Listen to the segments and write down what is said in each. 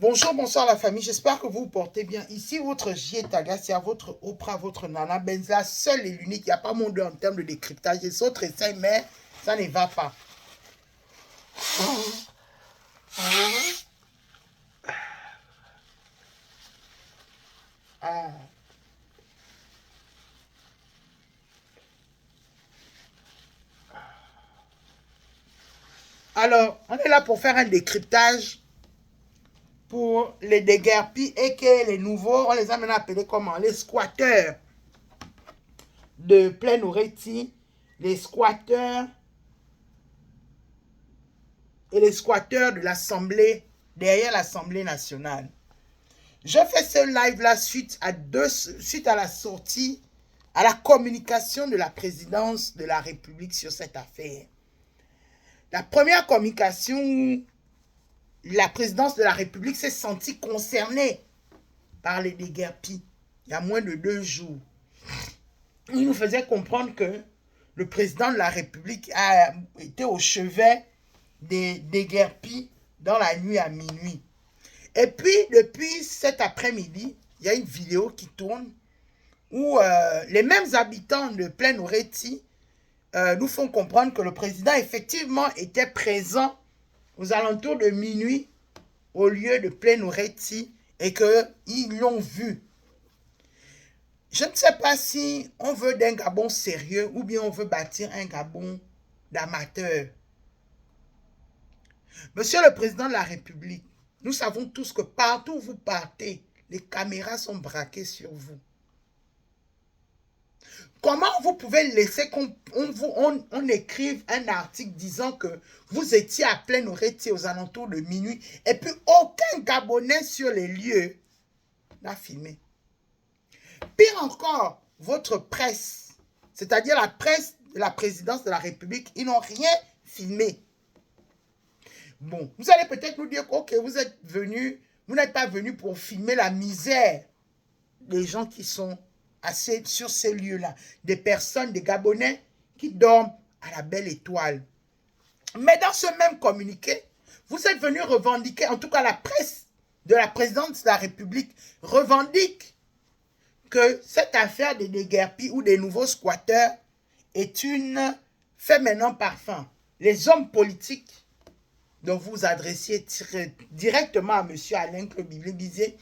Bonjour, bonsoir la famille, j'espère que vous vous portez bien. Ici, votre J.Taga, c'est à votre Oprah, votre Nana Benza, seule et l'unique. Il n'y a pas mon deux en termes de décryptage. Les autres essayent, mais ça ne va pas. Ah. Alors, on est là pour faire un décryptage pour les déguerpis et que les nouveaux, on les a maintenant appelés comment? Les squatteurs de Plaine Oretti, les squatteurs et les squatteurs de l'Assemblée, derrière l'Assemblée nationale. Je fais ce live-là suite à la sortie, à la communication de la présidence de la République sur cette affaire. La première communication où la présidence de la République s'est sentie concernée par les déguerpis, il y a moins de 2 jours. Il nous faisait comprendre que le président de la République a été au chevet des déguerpis dans la nuit à minuit. Et puis, depuis cet après-midi, il y a une vidéo qui tourne où les mêmes habitants de Plaine Oretti nous font comprendre que le président effectivement était présent aux alentours de minuit au lieu de Plaine Oretti et qu'ils l'ont vu. Je ne sais pas si on veut d'un Gabon sérieux ou bien on veut bâtir un Gabon d'amateurs. Monsieur le président de la République, nous savons tous que partout où vous partez, les caméras sont braquées sur vous. Comment vous pouvez laisser qu'on écrive un article disant que vous étiez à Plaine Oretti aux alentours de minuit et puis aucun Gabonais sur les lieux n'a filmé? Pire encore, votre presse, c'est-à-dire la presse de la présidence de la République, ils n'ont rien filmé. Bon, vous allez peut-être nous dire que okay, vous n'êtes pas venu pour filmer la misère des gens qui sont sur ces lieux-là, des personnes, des Gabonais qui dorment à la belle étoile. Mais dans ce même communiqué, vous êtes venu revendiquer, en tout cas la presse de la présidence de la République revendique que cette affaire des déguerpis ou des nouveaux squatteurs est une fait maintenant par fin. Les hommes politiques dont vous vous adressiez directement à M. Alain Klobilibizé,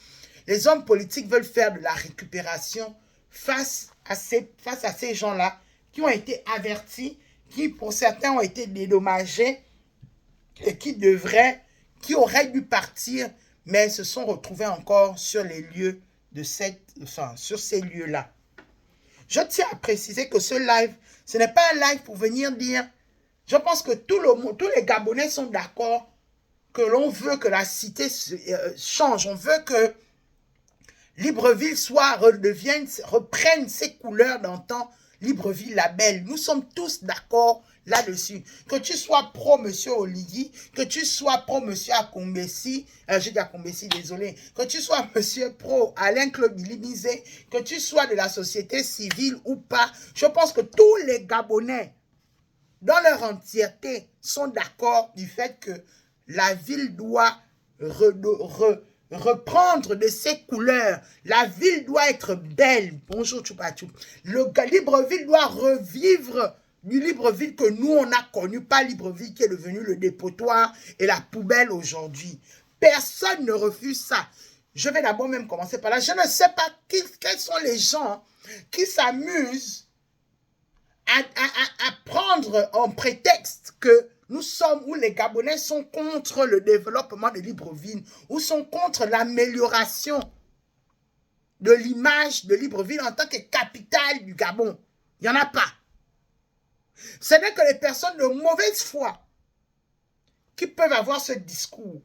les hommes politiques veulent faire de la récupération face à ces gens-là qui ont été avertis, qui pour certains ont été dédommagés et qui auraient dû partir, mais se sont retrouvés encore sur les lieux sur ces lieux-là. Je tiens à préciser que ce live, ce n'est pas un live pour venir dire, je pense que tous les Gabonais sont d'accord que l'on veut que la cité change, on veut que Libreville reprenne ses couleurs d'antan, Libreville la belle. Nous sommes tous d'accord là-dessus. Que tu sois pro Monsieur Oligui, que tu sois pro Monsieur Akombesi, j'ai dit Akombesi, désolé, que tu sois Monsieur pro Alain Klobilibizé, que tu sois de la société civile ou pas, je pense que tous les Gabonais, dans leur entièreté, sont d'accord du fait que la ville doit reprendre de ses couleurs. La ville doit être belle. Bonjour Choupa-Choup. Libreville doit revivre du Libreville que nous on a connu, pas Libreville qui est devenu le dépotoir et la poubelle aujourd'hui. Personne ne refuse ça. Je vais d'abord même commencer par là. Je ne sais pas quels sont les gens qui s'amusent à prendre en prétexte que nous sommes, ou les Gabonais sont contre le développement de Libreville, ou sont contre l'amélioration de l'image de Libreville en tant que capitale du Gabon. Il n'y en a pas. Ce n'est que les personnes de mauvaise foi qui peuvent avoir ce discours.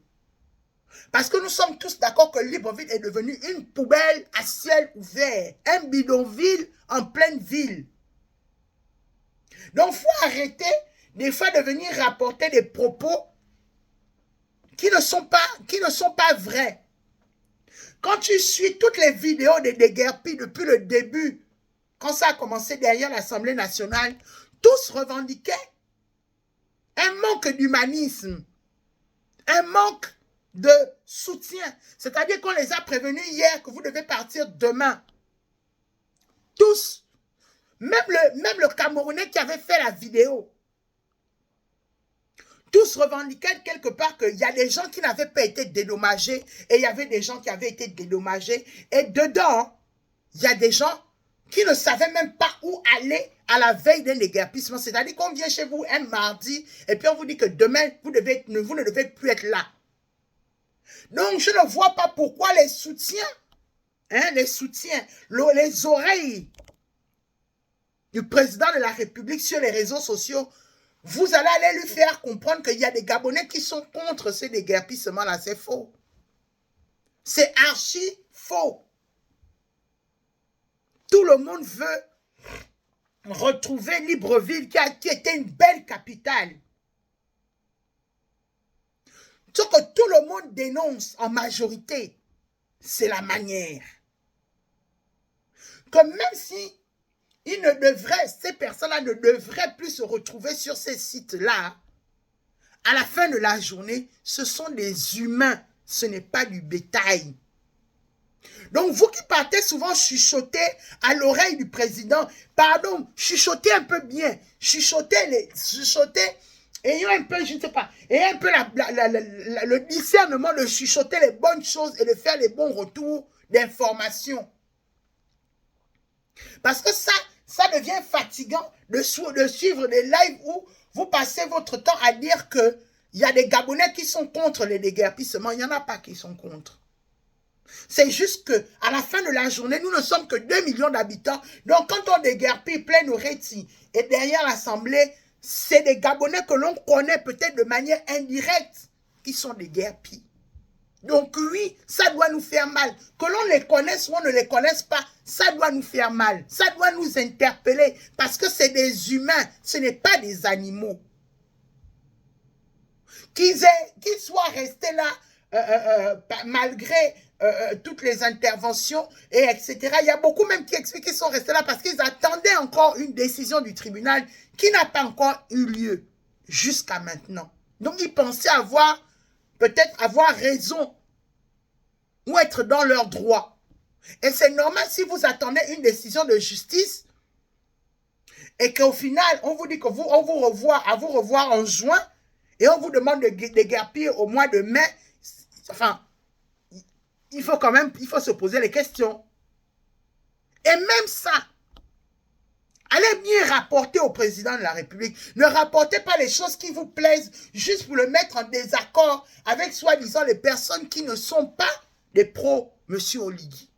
Parce que nous sommes tous d'accord que Libreville est devenue une poubelle à ciel ouvert, un bidonville en pleine ville. Donc, il faut arrêter des fois de venir rapporter des propos qui ne sont pas vrais. Quand tu suis toutes les vidéos des déguerpis depuis le début, quand ça a commencé derrière l'Assemblée nationale, tous revendiquaient un manque d'humanisme, un manque de soutien. C'est-à-dire qu'on les a prévenus hier que vous devez partir demain. Tous. Même le Camerounais qui avait fait la vidéo. Tous revendiquaient quelque part qu'il y a des gens qui n'avaient pas été dédommagés et il y avait des gens qui avaient été dédommagés. Et dedans, il y a des gens qui ne savaient même pas où aller à la veille d'un déguerpissement. C'est-à-dire qu'on vient chez vous un mardi et puis on vous dit que demain, vous ne devez plus être là. Donc, je ne vois pas pourquoi les soutiens, les oreilles du président de la République sur les réseaux sociaux, vous allez aller lui faire comprendre qu'il y a des Gabonais qui sont contre ces déguerpissements-là. C'est faux. C'est archi faux. Tout le monde veut retrouver Libreville qui était une belle capitale. Ce que tout le monde dénonce en majorité, c'est la manière. Que même si ces personnes-là ne devraient plus se retrouver sur ces sites-là, à la fin de la journée, ce sont des humains, ce n'est pas du bétail. Donc, vous qui partez souvent chuchoter à l'oreille du président, pardon, chuchoter un peu bien, chuchoter, ayant un peu, je ne sais pas, ayant un peu le discernement de chuchoter les bonnes choses et de faire les bons retours d'informations. Parce que ça devient fatigant de suivre des lives où vous passez votre temps à dire qu'il y a des Gabonais qui sont contre les déguerpissements. Il n'y en a pas qui sont contre. C'est juste qu'à la fin de la journée, nous ne sommes que 2 millions d'habitants. Donc, quand on déguerpit plein de rétis et derrière l'Assemblée, c'est des Gabonais que l'on connaît peut-être de manière indirecte qui sont déguerpis. Donc oui, ça doit nous faire mal. Que l'on les connaisse ou on ne les connaisse pas, ça doit nous faire mal. Ça doit nous interpeller parce que c'est des humains, ce n'est pas des animaux. Qu'ils soient restés là malgré toutes les interventions, et etc. Il y a beaucoup même qui expliquent qu'ils sont restés là parce qu'ils attendaient encore une décision du tribunal qui n'a pas encore eu lieu jusqu'à maintenant. Donc ils pensaient peut-être avoir raison ou être dans leurs droits. Et c'est normal si vous attendez une décision de justice et qu'au final, on vous dit qu'on vous revoir en juin et on vous demande de déguerpir au mois de mai. Enfin, il faut se poser les questions. Et même ça, allez mieux rapporter au président de la République. Ne rapportez pas les choses qui vous plaisent juste pour le mettre en désaccord avec soi-disant les personnes qui ne sont pas des pros, M. Oligui.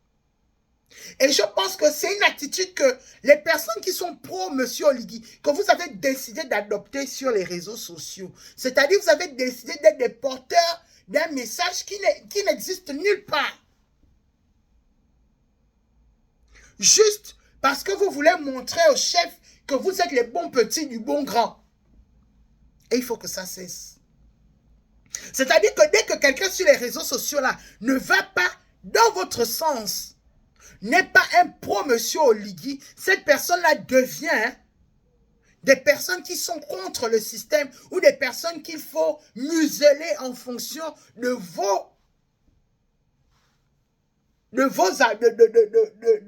Et je pense que c'est une attitude que les personnes qui sont pro M. Oligui, que vous avez décidé d'adopter sur les réseaux sociaux. C'est-à-dire que vous avez décidé d'être des porteurs d'un message qui n'existe nulle part. Juste parce que vous voulez montrer au chef que vous êtes les bons petits du bon grand. Et il faut que ça cesse. C'est-à-dire que dès que quelqu'un sur les réseaux sociaux là ne va pas dans votre sens, n'est pas un pro monsieur Oligui, cette personne-là devient des personnes qui sont contre le système ou des personnes qu'il faut museler en fonction de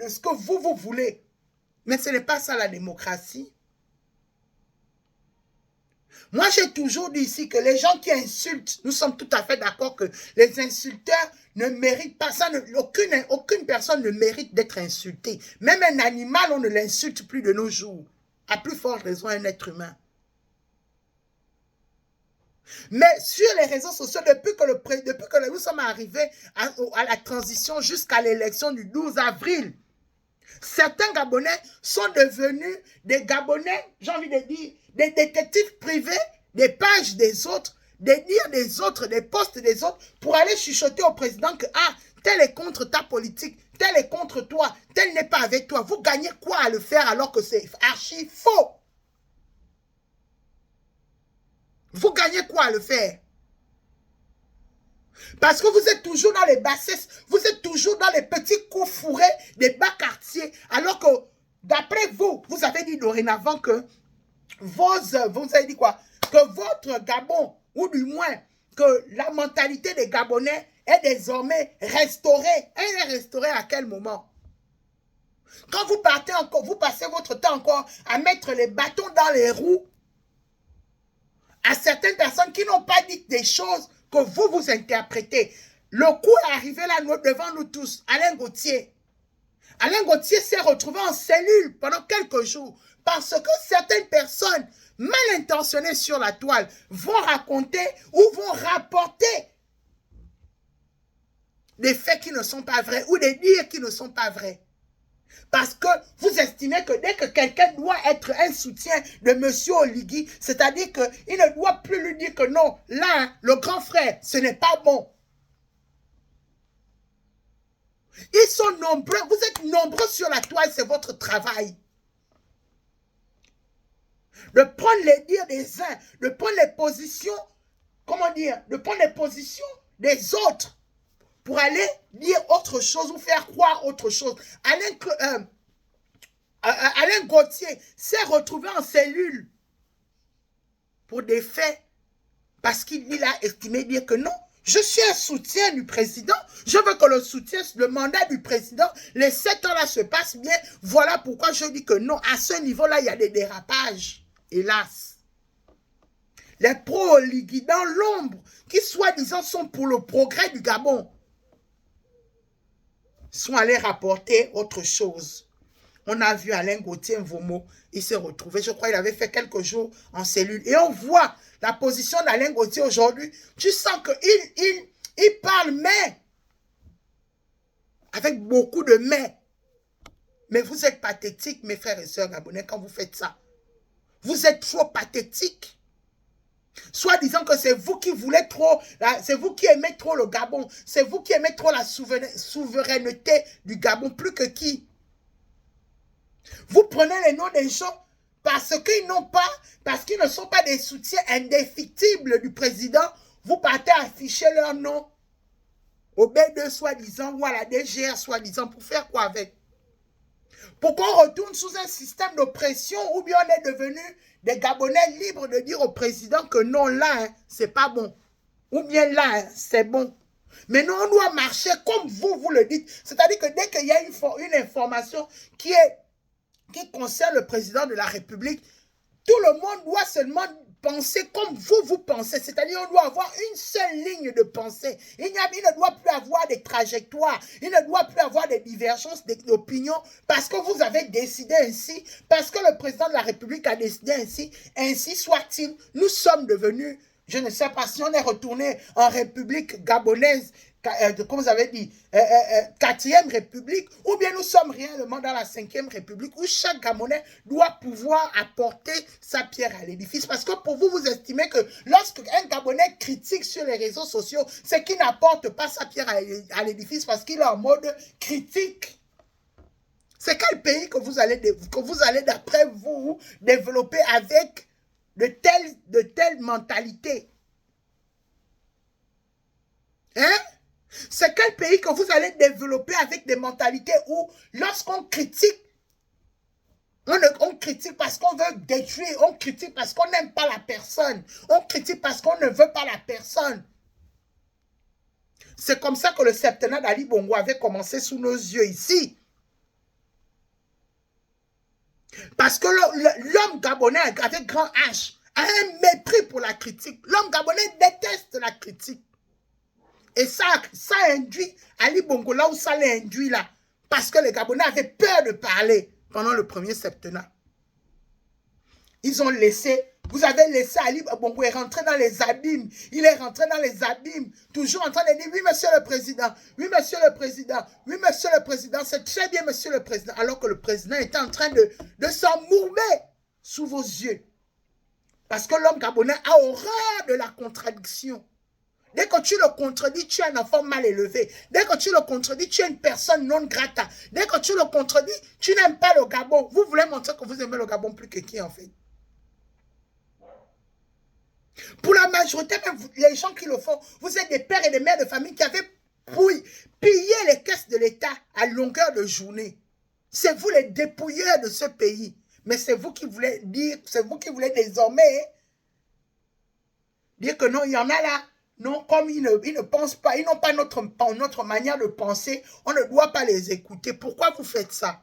ce que vous voulez. Mais ce n'est pas ça la démocratie. Moi, j'ai toujours dit ici que les gens qui insultent, nous sommes tout à fait d'accord que les insulteurs ne méritent pas ça. Aucune personne ne mérite d'être insultée. Même un animal, on ne l'insulte plus de nos jours. À plus forte raison, un être humain. Mais sur les réseaux sociaux, depuis que nous sommes arrivés à la transition jusqu'à l'élection du 12 avril, certains Gabonais sont devenus des Gabonais, j'ai envie de dire, des détectives privés, des pages des autres, des dires des autres, des posts des autres, pour aller chuchoter au président que, ah, tel est contre ta politique, tel est contre toi, tel n'est pas avec toi. Vous gagnez quoi à le faire alors que c'est archi faux? Vous gagnez quoi à le faire? Parce que vous êtes toujours dans les bassesses, vous êtes toujours dans les petits coups fourrés des bas quartiers, alors que, d'après vous, vous avez dit dorénavant que vous avez dit quoi? Que votre Gabon, ou du moins que la mentalité des Gabonais est désormais restaurée. Elle est restaurée à quel moment? Quand vous partez encore, vous passez votre temps encore à mettre les bâtons dans les roues à certaines personnes qui n'ont pas dit des choses que vous interprétez. Le coup est arrivé là devant nous tous. Alain Gauthier. Alain Gauthier s'est retrouvé en cellule pendant quelques jours parce que certaines personnes mal intentionnées sur la toile vont raconter ou vont rapporter des faits qui ne sont pas vrais ou des dires qui ne sont pas vrais. Parce que vous estimez que dès que quelqu'un doit être un soutien de M. Oligui, c'est-à-dire qu'il ne doit plus lui dire que non, là, le grand frère, ce n'est pas bon. Ils sont nombreux, vous êtes nombreux sur la toile, c'est votre travail. De prendre les dires des uns, de prendre les positions, comment dire, de prendre les positions des autres pour aller dire autre chose ou faire croire autre chose. Alain Gauthier s'est retrouvé en cellule pour des faits parce qu'il a estimé dire que non, je suis un soutien du président, je veux que le mandat du président, les 7 ans là se passent bien, voilà pourquoi je dis que non, à ce niveau-là, il y a des dérapages, hélas. Les pro-Oligui dans l'ombre, qui soi-disant sont pour le progrès du Gabon, sont allés rapporter autre chose. On a vu Alain Gauthier Mvomo, il s'est retrouvé, je crois qu'il avait fait quelques jours en cellule. Et on voit la position d'Alain Gauthier aujourd'hui. Tu sens qu'il parle, mais avec beaucoup de mais. Mais vous êtes pathétiques, mes frères et sœurs gabonais, quand vous faites ça. Vous êtes trop pathétiques. Soit disant que c'est vous qui voulez trop, c'est vous qui aimez trop le Gabon, c'est vous qui aimez trop la souveraineté du Gabon, plus que qui. Vous prenez les noms des gens parce qu'ils n'ont pas, parce qu'ils ne sont pas des soutiens indéfectibles du président, vous partez afficher leur nom au B2 soi-disant ou à la DGR soi-disant pour faire quoi avec? Pour qu'on retourne sous un système d'oppression ou bien on est devenu des Gabonais libres de dire au président que non, là, hein, c'est pas bon. Ou bien là, hein, c'est bon. Mais nous, on doit marcher comme vous le dites. C'est-à-dire que dès qu'il y a une information qui concerne le président de la République, tout le monde doit seulement penser comme vous pensez. C'est-à-dire on doit avoir une seule ligne de pensée. Il ne doit plus avoir des trajectoires. Il ne doit plus avoir des divergences d'opinion parce que vous avez décidé ainsi, parce que le président de la République a décidé ainsi. Ainsi soit-il, nous sommes devenus, je ne sais pas si on est retourné en République gabonaise, comme vous avez dit, 4e République, ou bien nous sommes réellement dans la 5e République, où chaque Gabonais doit pouvoir apporter sa pierre à l'édifice. Parce que pour vous, vous estimez que lorsqu'un Gabonais critique sur les réseaux sociaux, c'est qu'il n'apporte pas sa pierre à l'édifice parce qu'il est en mode critique. C'est quel pays que vous allez d'après vous, développer avec de telles mentalités? Hein? C'est quel pays que vous allez développer avec des mentalités où, lorsqu'on critique, on critique parce qu'on veut détruire, on critique parce qu'on n'aime pas la personne, on critique parce qu'on ne veut pas la personne. C'est comme ça que le septennat d'Ali Bongo avait commencé sous nos yeux ici. Parce que l'homme gabonais avec grand H a un mépris pour la critique. L'homme gabonais déteste la critique. Et ça induit Ali Bongo là où ça l'induit là. Parce que les Gabonais avaient peur de parler pendant le premier septennat. Ils ont laissé, vous avez laissé Ali Bongo rentrer dans les abîmes. Il est rentré dans les abîmes, toujours en train de dire oui, monsieur le président, oui, monsieur le président, oui, monsieur le président, c'est très bien, monsieur le président. Alors que le président était en train de s'emmourmer sous vos yeux. Parce que l'homme gabonais a horreur de la contradiction. Dès que tu le contredis, tu es un enfant mal élevé. Dès que tu le contredis, tu es une personne non grata. Dès que tu le contredis, tu n'aimes pas le Gabon. Vous voulez montrer que vous aimez le Gabon plus que qui en fait? Pour la majorité, même les gens qui le font, vous êtes des pères et des mères de famille qui avaient pillé les caisses de l'État à longueur de journée. C'est vous les dépouilleurs de ce pays. Mais c'est vous qui voulez dire, c'est vous qui voulez désormais dire que non, il y en a là. non, comme ils ne pensent pas, ils n'ont pas notre manière de penser, on ne doit pas les écouter. Pourquoi vous faites ça?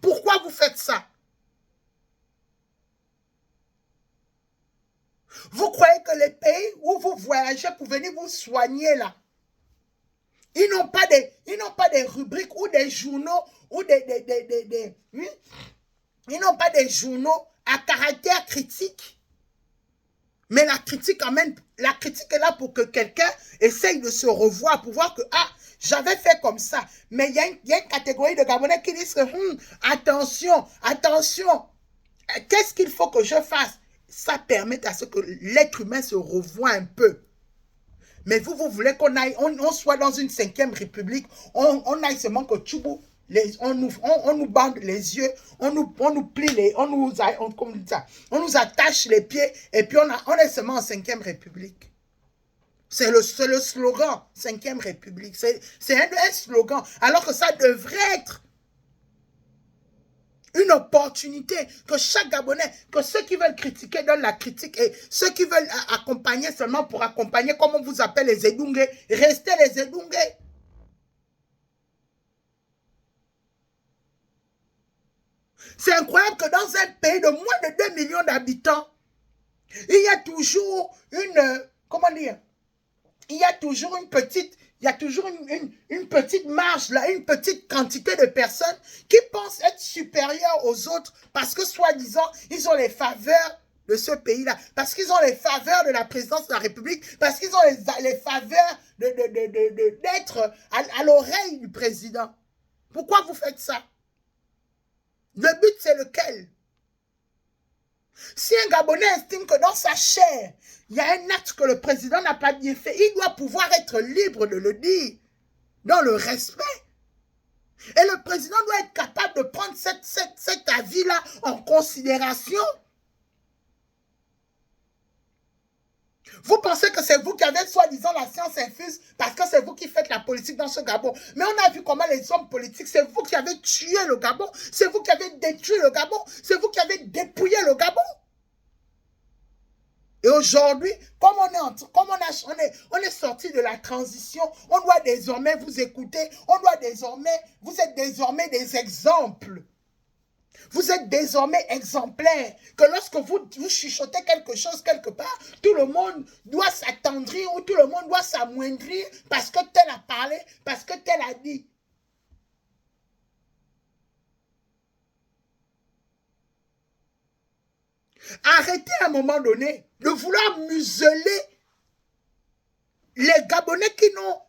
Pourquoi vous faites ça? Vous croyez que les pays où vous voyagez pour venir vous soigner là, ils n'ont pas des rubriques ou des journaux ou ils n'ont pas des journaux à caractère critique. Mais la critique est là pour que quelqu'un essaye de se revoir, pour voir que, ah, j'avais fait comme ça. Mais il y a une catégorie de Gabonais qui disent que, attention, attention, qu'est-ce qu'il faut que je fasse? Ça permet à ce que l'être humain se revoie un peu. Mais vous voulez qu'on aille, on soit dans une 5e république, on aille seulement que Tchoubou, on nous bande les yeux, on nous plie les, on nous attache les pieds, et puis on est seulement en 5e république. C'est le slogan, 5e république. C'est un slogan, alors que ça devrait être une opportunité que chaque Gabonais, que ceux qui veulent critiquer donnent la critique et ceux qui veulent accompagner seulement pour accompagner, comme on vous appelle les Edungé, restez les Edungé. C'est incroyable que dans un pays de moins de 2 millions d'habitants, il y a toujours comment dire, il y a toujours une petite marge, là, une petite quantité de personnes qui pensent être supérieures aux autres parce que, soi-disant, ils ont les faveurs de ce pays-là, parce qu'ils ont les faveurs de la présidence de la République, parce qu'ils ont les faveurs d'être à l'oreille du président. Pourquoi vous faites ça? Le but, c'est lequel? Si un Gabonais estime que dans sa chair, il y a un acte que le président n'a pas bien fait, il doit pouvoir être libre de le dire, dans le respect. Et le président doit être capable de prendre cet avis-là en considération. Vous pensez que c'est vous qui avez soi-disant la science infuse parce que c'est vous qui faites la politique dans ce Gabon. Mais on a vu comment les hommes politiques, c'est vous qui avez tué le Gabon, c'est vous qui avez détruit le Gabon, c'est vous qui avez dépouillé le Gabon. Et aujourd'hui, comme on est sorti de la transition, on doit désormais vous écouter, vous êtes désormais des exemples. Vous êtes désormais exemplaires, que lorsque vous chuchotez quelque chose quelque part, tout le monde doit s'attendrir ou tout le monde doit s'amoindrir parce que tel a parlé, parce que tel a dit. Arrêtez à un moment donné de vouloir museler les Gabonais qui n'ont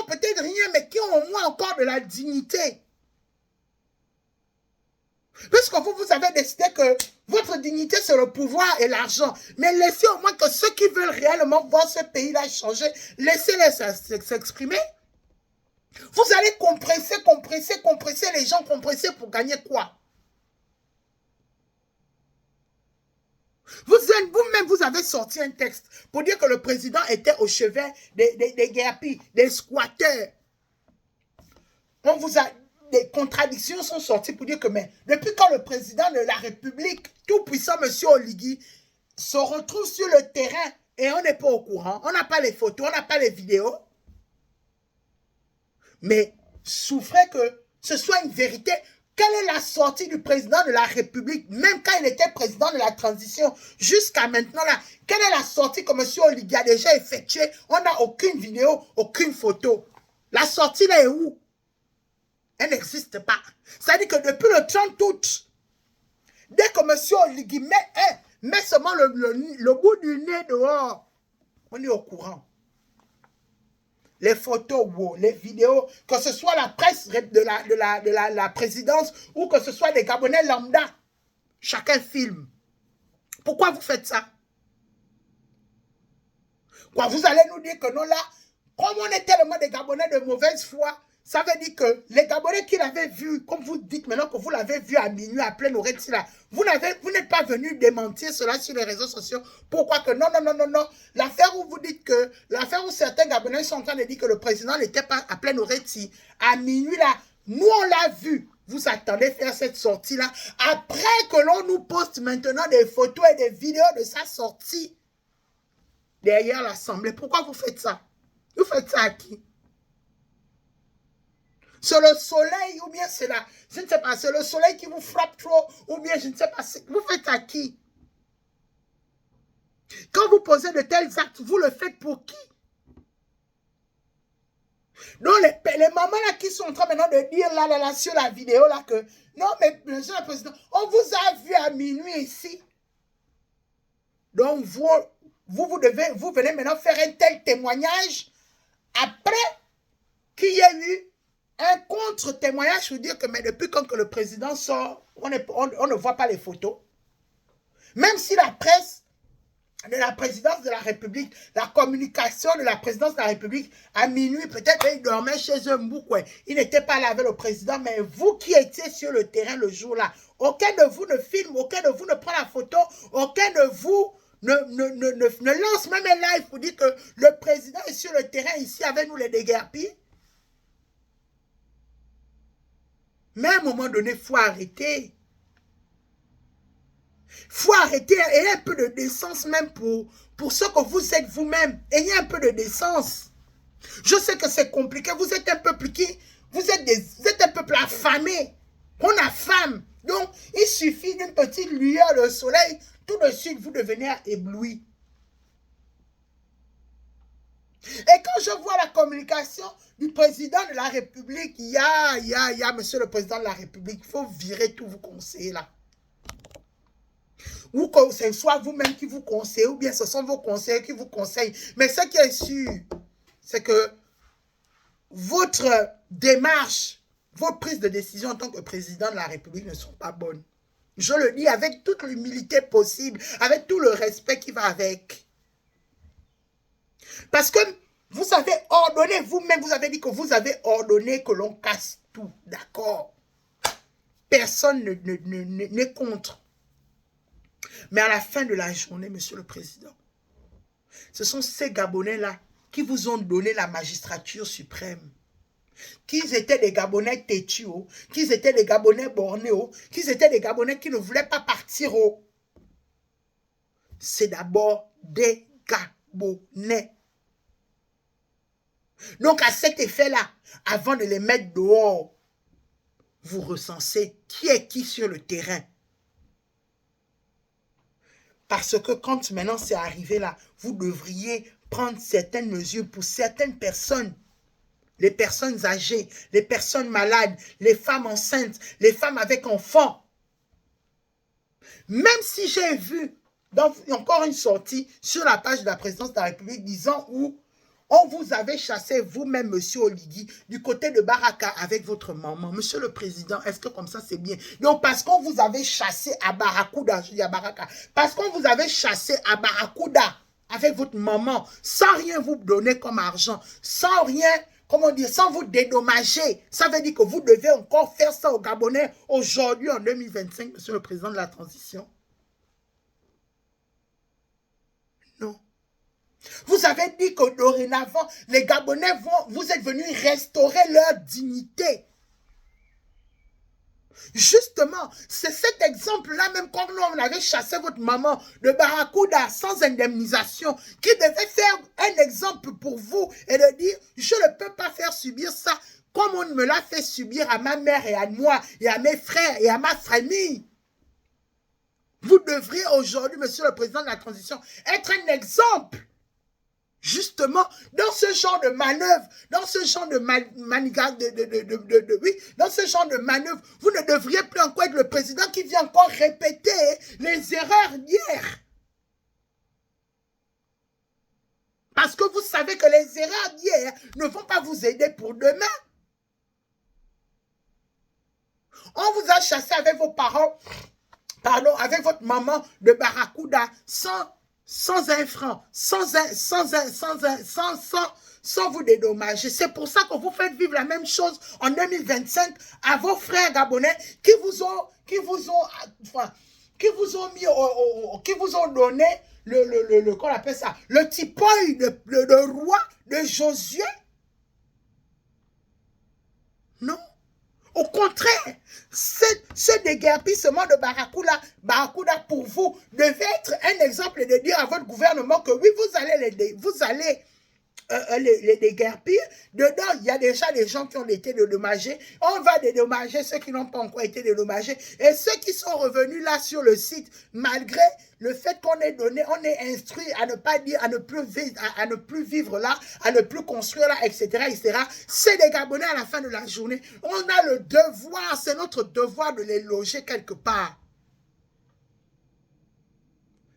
peut-être rien, mais qui ont au moins encore de la dignité. Puisque vous avez décidé que votre dignité, c'est le pouvoir et l'argent. Mais laissez au moins que ceux qui veulent réellement voir ce pays-là changer, laissez-les s'exprimer. Vous allez compresser les gens, compresser pour gagner quoi? Vous-même, vous avez sorti un texte pour dire que le président était au chevet des guerpis, des squatteurs. On vous a... Des contradictions sont sorties pour dire que, mais depuis quand le président de la République, tout puissant M. Oligui, se retrouve sur le terrain et on n'est pas au courant, on n'a pas les photos, on n'a pas les vidéos. Mais souffrez que ce soit une vérité. Quelle est la sortie du président de la République, même quand il était président de la transition, jusqu'à maintenant là, quelle est la sortie que M. Oligui a déjà effectuée? On n'a aucune vidéo, aucune photo. La sortie là est où? Elle n'existe pas. C'est-à-dire que depuis le 30 août, dès que M. Oligui met seulement le bout du nez dehors, on est au courant. Les photos, les vidéos, que ce soit la presse de la présidence ou que ce soit des Gabonais lambda, chacun filme. Pourquoi vous faites ça? Quoi, vous allez nous dire que non là, comme on est tellement des Gabonais de mauvaise foi, ça veut dire que les Gabonais qui l'avaient vu, comme vous dites maintenant que vous l'avez vu à minuit, à pleine oreille, vous n'êtes pas venu démentir cela sur les réseaux sociaux. Pourquoi que non. L'affaire où vous dites que, l'affaire où certains Gabonais sont en train de dire que le président n'était pas à pleine oreille, à minuit là, nous on l'a vu. vous attendez faire cette sortie-là, après que l'on nous poste maintenant des photos et des vidéos de sa sortie derrière l'Assemblée. Pourquoi vous faites ça? Vous faites ça à qui? C'est le soleil ou bien c'est là? Je ne sais pas, c'est le soleil qui vous frappe trop ou bien je ne sais pas. Vous faites à qui? Quand vous posez de tels actes, vous le faites pour qui? Donc les mamans là qui sont en train maintenant de dire là sur la vidéo là que non mais monsieur le président, on vous a vu à minuit ici. Donc vous venez maintenant faire un tel témoignage après qu'il y ait eu un contre-témoignage pour dire que mais depuis quand que le président sort, on ne voit pas les photos. Même si la presse de la présidence de la République, la communication de la présidence de la République, à minuit, peut-être ils dormaient chez eux, ouais. Ils n'étaient pas là avec le président, mais vous qui étiez sur le terrain le jour-là, aucun de vous ne filme, aucun de vous ne prend la photo, aucun de vous ne lance même un live pour dire que le président est sur le terrain ici avec nous les déguerpis. Mais à un moment donné, il faut arrêter. Il faut arrêter, ayez un peu de décence même pour ce que vous êtes vous-même. Ayez un peu de décence. Je sais que c'est compliqué. Vous êtes un peuple vous êtes un peuple affamé. On affame. Donc, il suffit d'une petite lueur de soleil. Tout de suite, vous devenez ébloui. Et quand je vois la communication du président de la République, monsieur le président de la République, il faut virer tous vos conseillers là. Ou que ce soit vous-même qui vous conseillez, ou bien ce sont vos conseillers qui vous conseillent. Mais ce qui est sûr, c'est que votre démarche, vos prises de décision en tant que président de la République ne sont pas bonnes. Je le dis avec toute l'humilité possible, avec tout le respect qui va avec. Parce que vous avez ordonné, vous-même, vous avez dit que vous avez ordonné que l'on casse tout. D'accord? Personne n'est contre. Mais à la fin de la journée, monsieur le président, ce sont ces Gabonais-là qui vous ont donné la magistrature suprême. Qu'ils étaient des Gabonais têtus, qu'ils étaient des Gabonais bornés, qu'ils étaient des Gabonais qui ne voulaient pas partir. C'est d'abord des Gabonais. Donc à cet effet-là, avant de les mettre dehors, vous recensez qui est qui sur le terrain. Parce que quand maintenant c'est arrivé là, vous devriez prendre certaines mesures pour certaines personnes. Les personnes âgées, les personnes malades, les femmes enceintes, les femmes avec enfants. Même si j'ai vu encore une sortie sur la page de la présidence de la République disant où on vous avait chassé vous-même, monsieur Oligui, du côté de Baraka avec votre maman. Monsieur le président, est-ce que comme ça c'est bien? Donc parce qu'on vous avait chassé à Barakouda, je dis à Baraka, parce qu'on vous avait chassé à Barakouda avec votre maman, sans rien vous donner comme argent, sans rien, comment dire, sans vous dédommager. Ça veut dire que vous devez encore faire ça aux Gabonais aujourd'hui en 2025, monsieur le président de la transition. Non. Vous avez dit que dorénavant, les Gabonais vous êtes venus restaurer leur dignité. Justement, c'est cet exemple-là, même quand on avait chassé votre maman de Barakouda sans indemnisation, qui devait faire un exemple pour vous et de dire, je ne peux pas faire subir ça comme on me l'a fait subir à ma mère et à moi et à mes frères et à ma famille. Vous devriez aujourd'hui, monsieur le président de la transition, être un exemple. Justement, dans ce genre de manœuvre, dans ce genre de dans ce genre de manœuvre, vous ne devriez plus encore être le président qui vient encore répéter les erreurs d'hier. Parce que vous savez que les erreurs d'hier ne vont pas vous aider pour demain. On vous a chassé avec vos parents, pardon, avec votre maman de Barakouda sans un franc, sans vous dédommager. C'est pour ça que vous faites vivre la même chose en 2025 à vos frères gabonais qui vous ont donné qu'on appelle ça, le tipoï de roi de Josué. Non. Au contraire, Ce déguerpissement de Barracuda pour vous devait être un exemple de dire à votre gouvernement que oui, vous allez les déguerpir. Dedans, il y a déjà des gens qui ont été dédommagés. On va dédommager ceux qui n'ont pas encore été dédommagés. Et ceux qui sont revenus là sur le site, malgré le fait qu'on ait donné, on est instruit à ne pas dire, à ne plus vivre là, à ne plus construire là, etc., etc. C'est des Gabonais à la fin de la journée. On a le devoir, c'est notre devoir de les loger quelque part.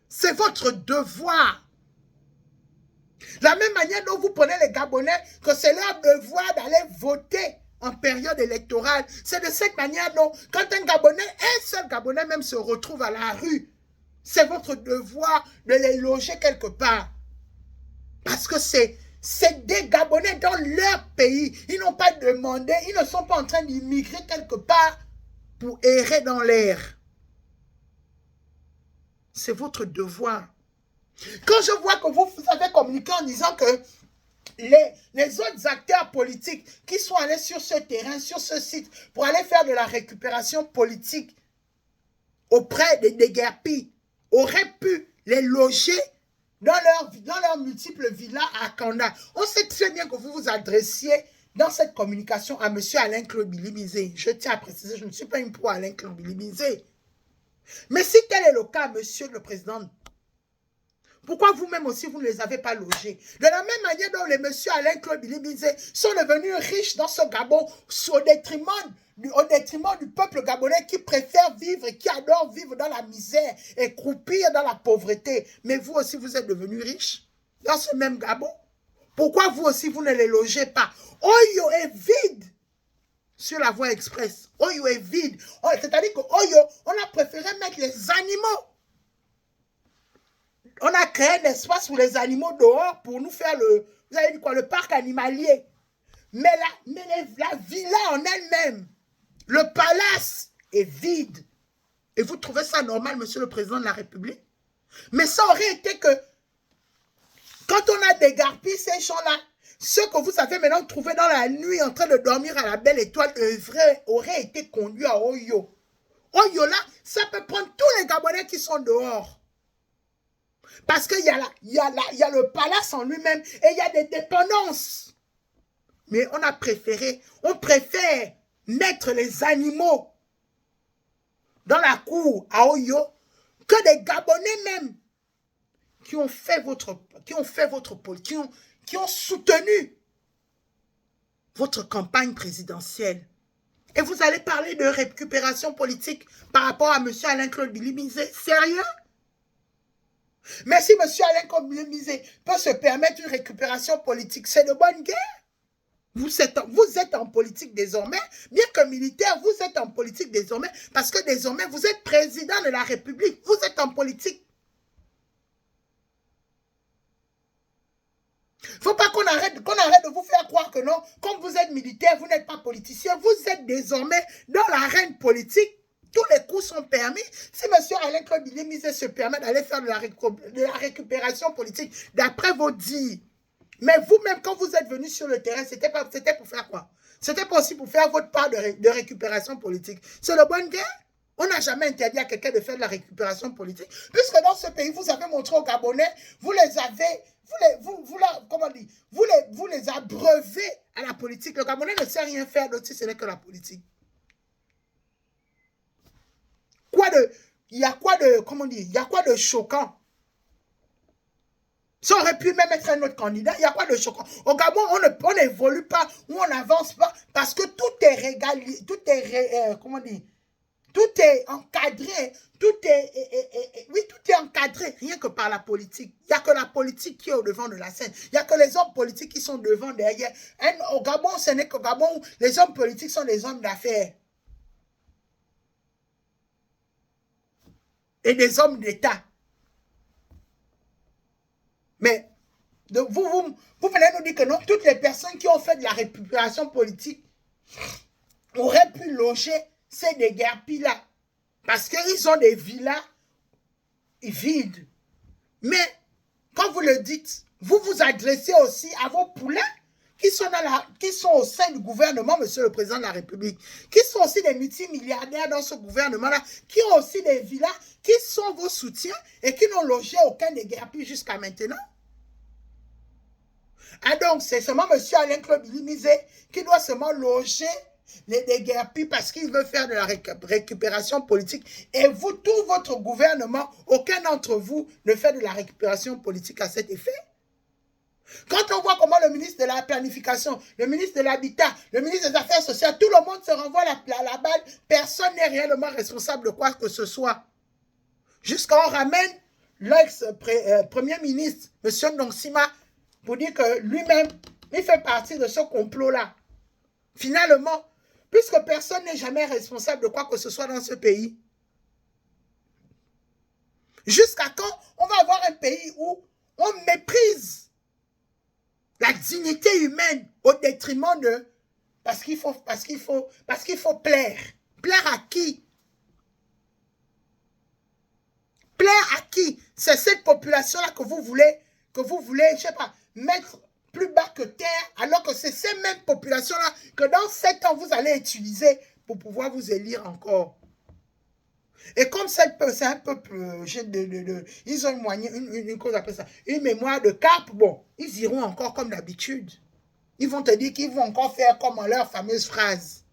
C'est votre devoir. La même manière dont vous prenez les Gabonais, que c'est leur devoir d'aller voter en période électorale. C'est de cette manière dont, quand un seul Gabonais même se retrouve à la rue, c'est votre devoir de les loger quelque part. Parce que c'est des Gabonais dans leur pays. Ils n'ont pas demandé, ils ne sont pas en train d'immigrer quelque part pour errer dans l'air. C'est votre devoir. Quand je vois que vous avez communiqué en disant que les autres acteurs politiques qui sont allés sur ce terrain, sur ce site, pour aller faire de la récupération politique auprès des déguerpis, auraient pu les loger dans leurs multiples villas à Kanda. On sait très bien que vous vous adressiez dans cette communication à M. Alain-Claude Billy-Bizé. Je tiens à préciser, je ne suis pas une pro Alain-Claude Billy-Bizé. Mais si tel est le cas, Monsieur le Président, pourquoi vous-même aussi, vous ne les avez pas logés? De la même manière dont les messieurs Alain-Claude Billy-Bizé sont devenus riches dans ce Gabon au détriment du peuple gabonais qui préfère vivre et qui adore vivre dans la misère et croupir dans la pauvreté. Mais vous aussi, vous êtes devenus riches dans ce même Gabon. Pourquoi vous aussi, vous ne les logez pas? Oyo est vide sur la voie express. Oyo est vide. C'est-à-dire que Oyo, on a préféré mettre les animaux. On a créé un espace pour les animaux dehors pour nous faire vous avez dit quoi, le parc animalier. Mais la villa en elle-même, le palace est vide. Et vous trouvez ça normal, Monsieur le Président de la République? Mais ça aurait été que, quand on a dégarpi ces gens-là, ceux que vous avez maintenant trouvés dans la nuit en train de dormir à la belle étoile, auraient été conduits à Oyo. Oyo là, ça peut prendre tous les Gabonais qui sont dehors. Parce qu'il y a le palace en lui-même et il y a des dépendances. Mais on préfère mettre les animaux dans la cour à Oyo que des Gabonais même qui ont soutenu votre campagne présidentielle. Et vous allez parler de récupération politique par rapport à M. Alain-Claude Billy-Bizé. Sérieux? Mais si M. Alain-Claude Billy-Bizé peut se permettre une récupération politique, c'est de bonne guerre. Vous êtes en politique désormais, bien que militaire, vous êtes en politique désormais, parce que désormais, vous êtes président de la République, vous êtes en politique. Il ne faut pas qu'on arrête de vous faire croire que non, comme vous êtes militaire, vous n'êtes pas politicien, vous êtes désormais dans l'arène politique. Tous les coups sont permis. Si M. Alain-Claude Billy-Bizé se permet d'aller faire de la récupération politique, d'après vos dires, mais vous-même, quand vous êtes venu sur le terrain, c'était pour faire quoi? C'était pas aussi pour faire votre part de récupération politique. C'est le bonne guerre. On n'a jamais interdit à quelqu'un de faire de la récupération politique. Puisque dans ce pays, vous avez montré aux Gabonais, vous les avez, vous les abreuvez à la politique. Le Gabonais ne sait rien faire d'autre si ce n'est que la politique. Il y a quoi de choquant? Ça aurait pu même être un autre candidat. Il y a quoi de choquant? Au Gabon, on n'évolue pas, ou on n'avance pas, parce que tout est régalé, tout est encadré, tout est encadré, rien que par la politique. Il n'y a que la politique qui est au devant de la scène. Il n'y a que les hommes politiques qui sont devant, derrière. Au Gabon, ce n'est qu'au Gabon où les hommes politiques sont des hommes d'affaires. Et des hommes d'État. Mais vous venez nous dire que non, toutes les personnes qui ont fait de la récupération politique auraient pu loger ces déguerpis-là. Parce qu'ils ont des villas vides. Mais, quand vous le dites, vous vous adressez aussi à vos poulains qui sont au sein du gouvernement, monsieur le président de la République, qui sont aussi des multimilliardaires dans ce gouvernement-là, qui ont aussi des villas, qui sont vos soutiens et qui n'ont logé aucun des guerpis jusqu'à maintenant. Ah donc, c'est seulement monsieur Alain-Claude Bilimizé qui doit seulement loger des guerpis parce qu'il veut faire de la récupération politique. Et vous, tout votre gouvernement, aucun d'entre vous ne fait de la récupération politique à cet effet. Quand on voit comment le ministre de la Planification, le ministre de l'Habitat, le ministre des Affaires sociales, tout le monde se renvoie la balle, personne n'est réellement responsable de quoi que ce soit. Jusqu'à on ramène l'ex-premier ministre, M. Nonsima, pour dire que lui-même, il fait partie de ce complot-là. Finalement, puisque personne n'est jamais responsable de quoi que ce soit dans ce pays, jusqu'à quand on va avoir un pays où on méprise la dignité humaine au détriment de... Parce qu'il faut plaire. Plaire à qui? Plaire à qui? C'est cette population-là que vous voulez, je sais pas, mettre plus bas que terre, alors que c'est ces mêmes populations-là que dans 7 ans, vous allez utiliser pour pouvoir vous élire encore. Et comme c'est un peuple, ils ont une cause après ça, une mémoire de carpe, bon, ils iront encore comme d'habitude. Ils vont te dire qu'ils vont encore faire comme en leur fameuse phrase.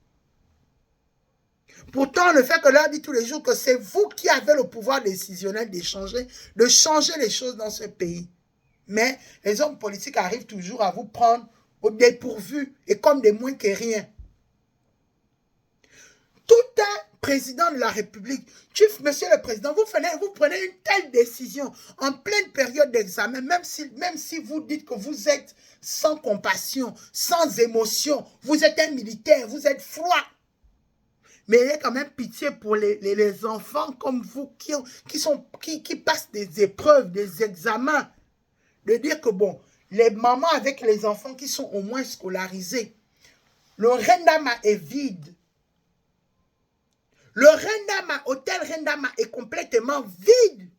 Pourtant, le fait que leur dit tous les jours que c'est vous qui avez le pouvoir décisionnel de changer les choses dans ce pays. Mais les hommes politiques arrivent toujours à vous prendre au dépourvu et comme des moins que rien. Tout un président de la République, monsieur le président, vous prenez une telle décision en pleine période d'examen, même si vous dites que vous êtes sans compassion, sans émotion, vous êtes un militaire, vous êtes froid. Mais ayez quand même pitié pour les enfants comme vous qui passent des épreuves, des examens. De dire que bon, les mamans avec les enfants qui sont au moins scolarisés, le Rendama est vide. Le Rendama, hôtel Rendama est complètement vide.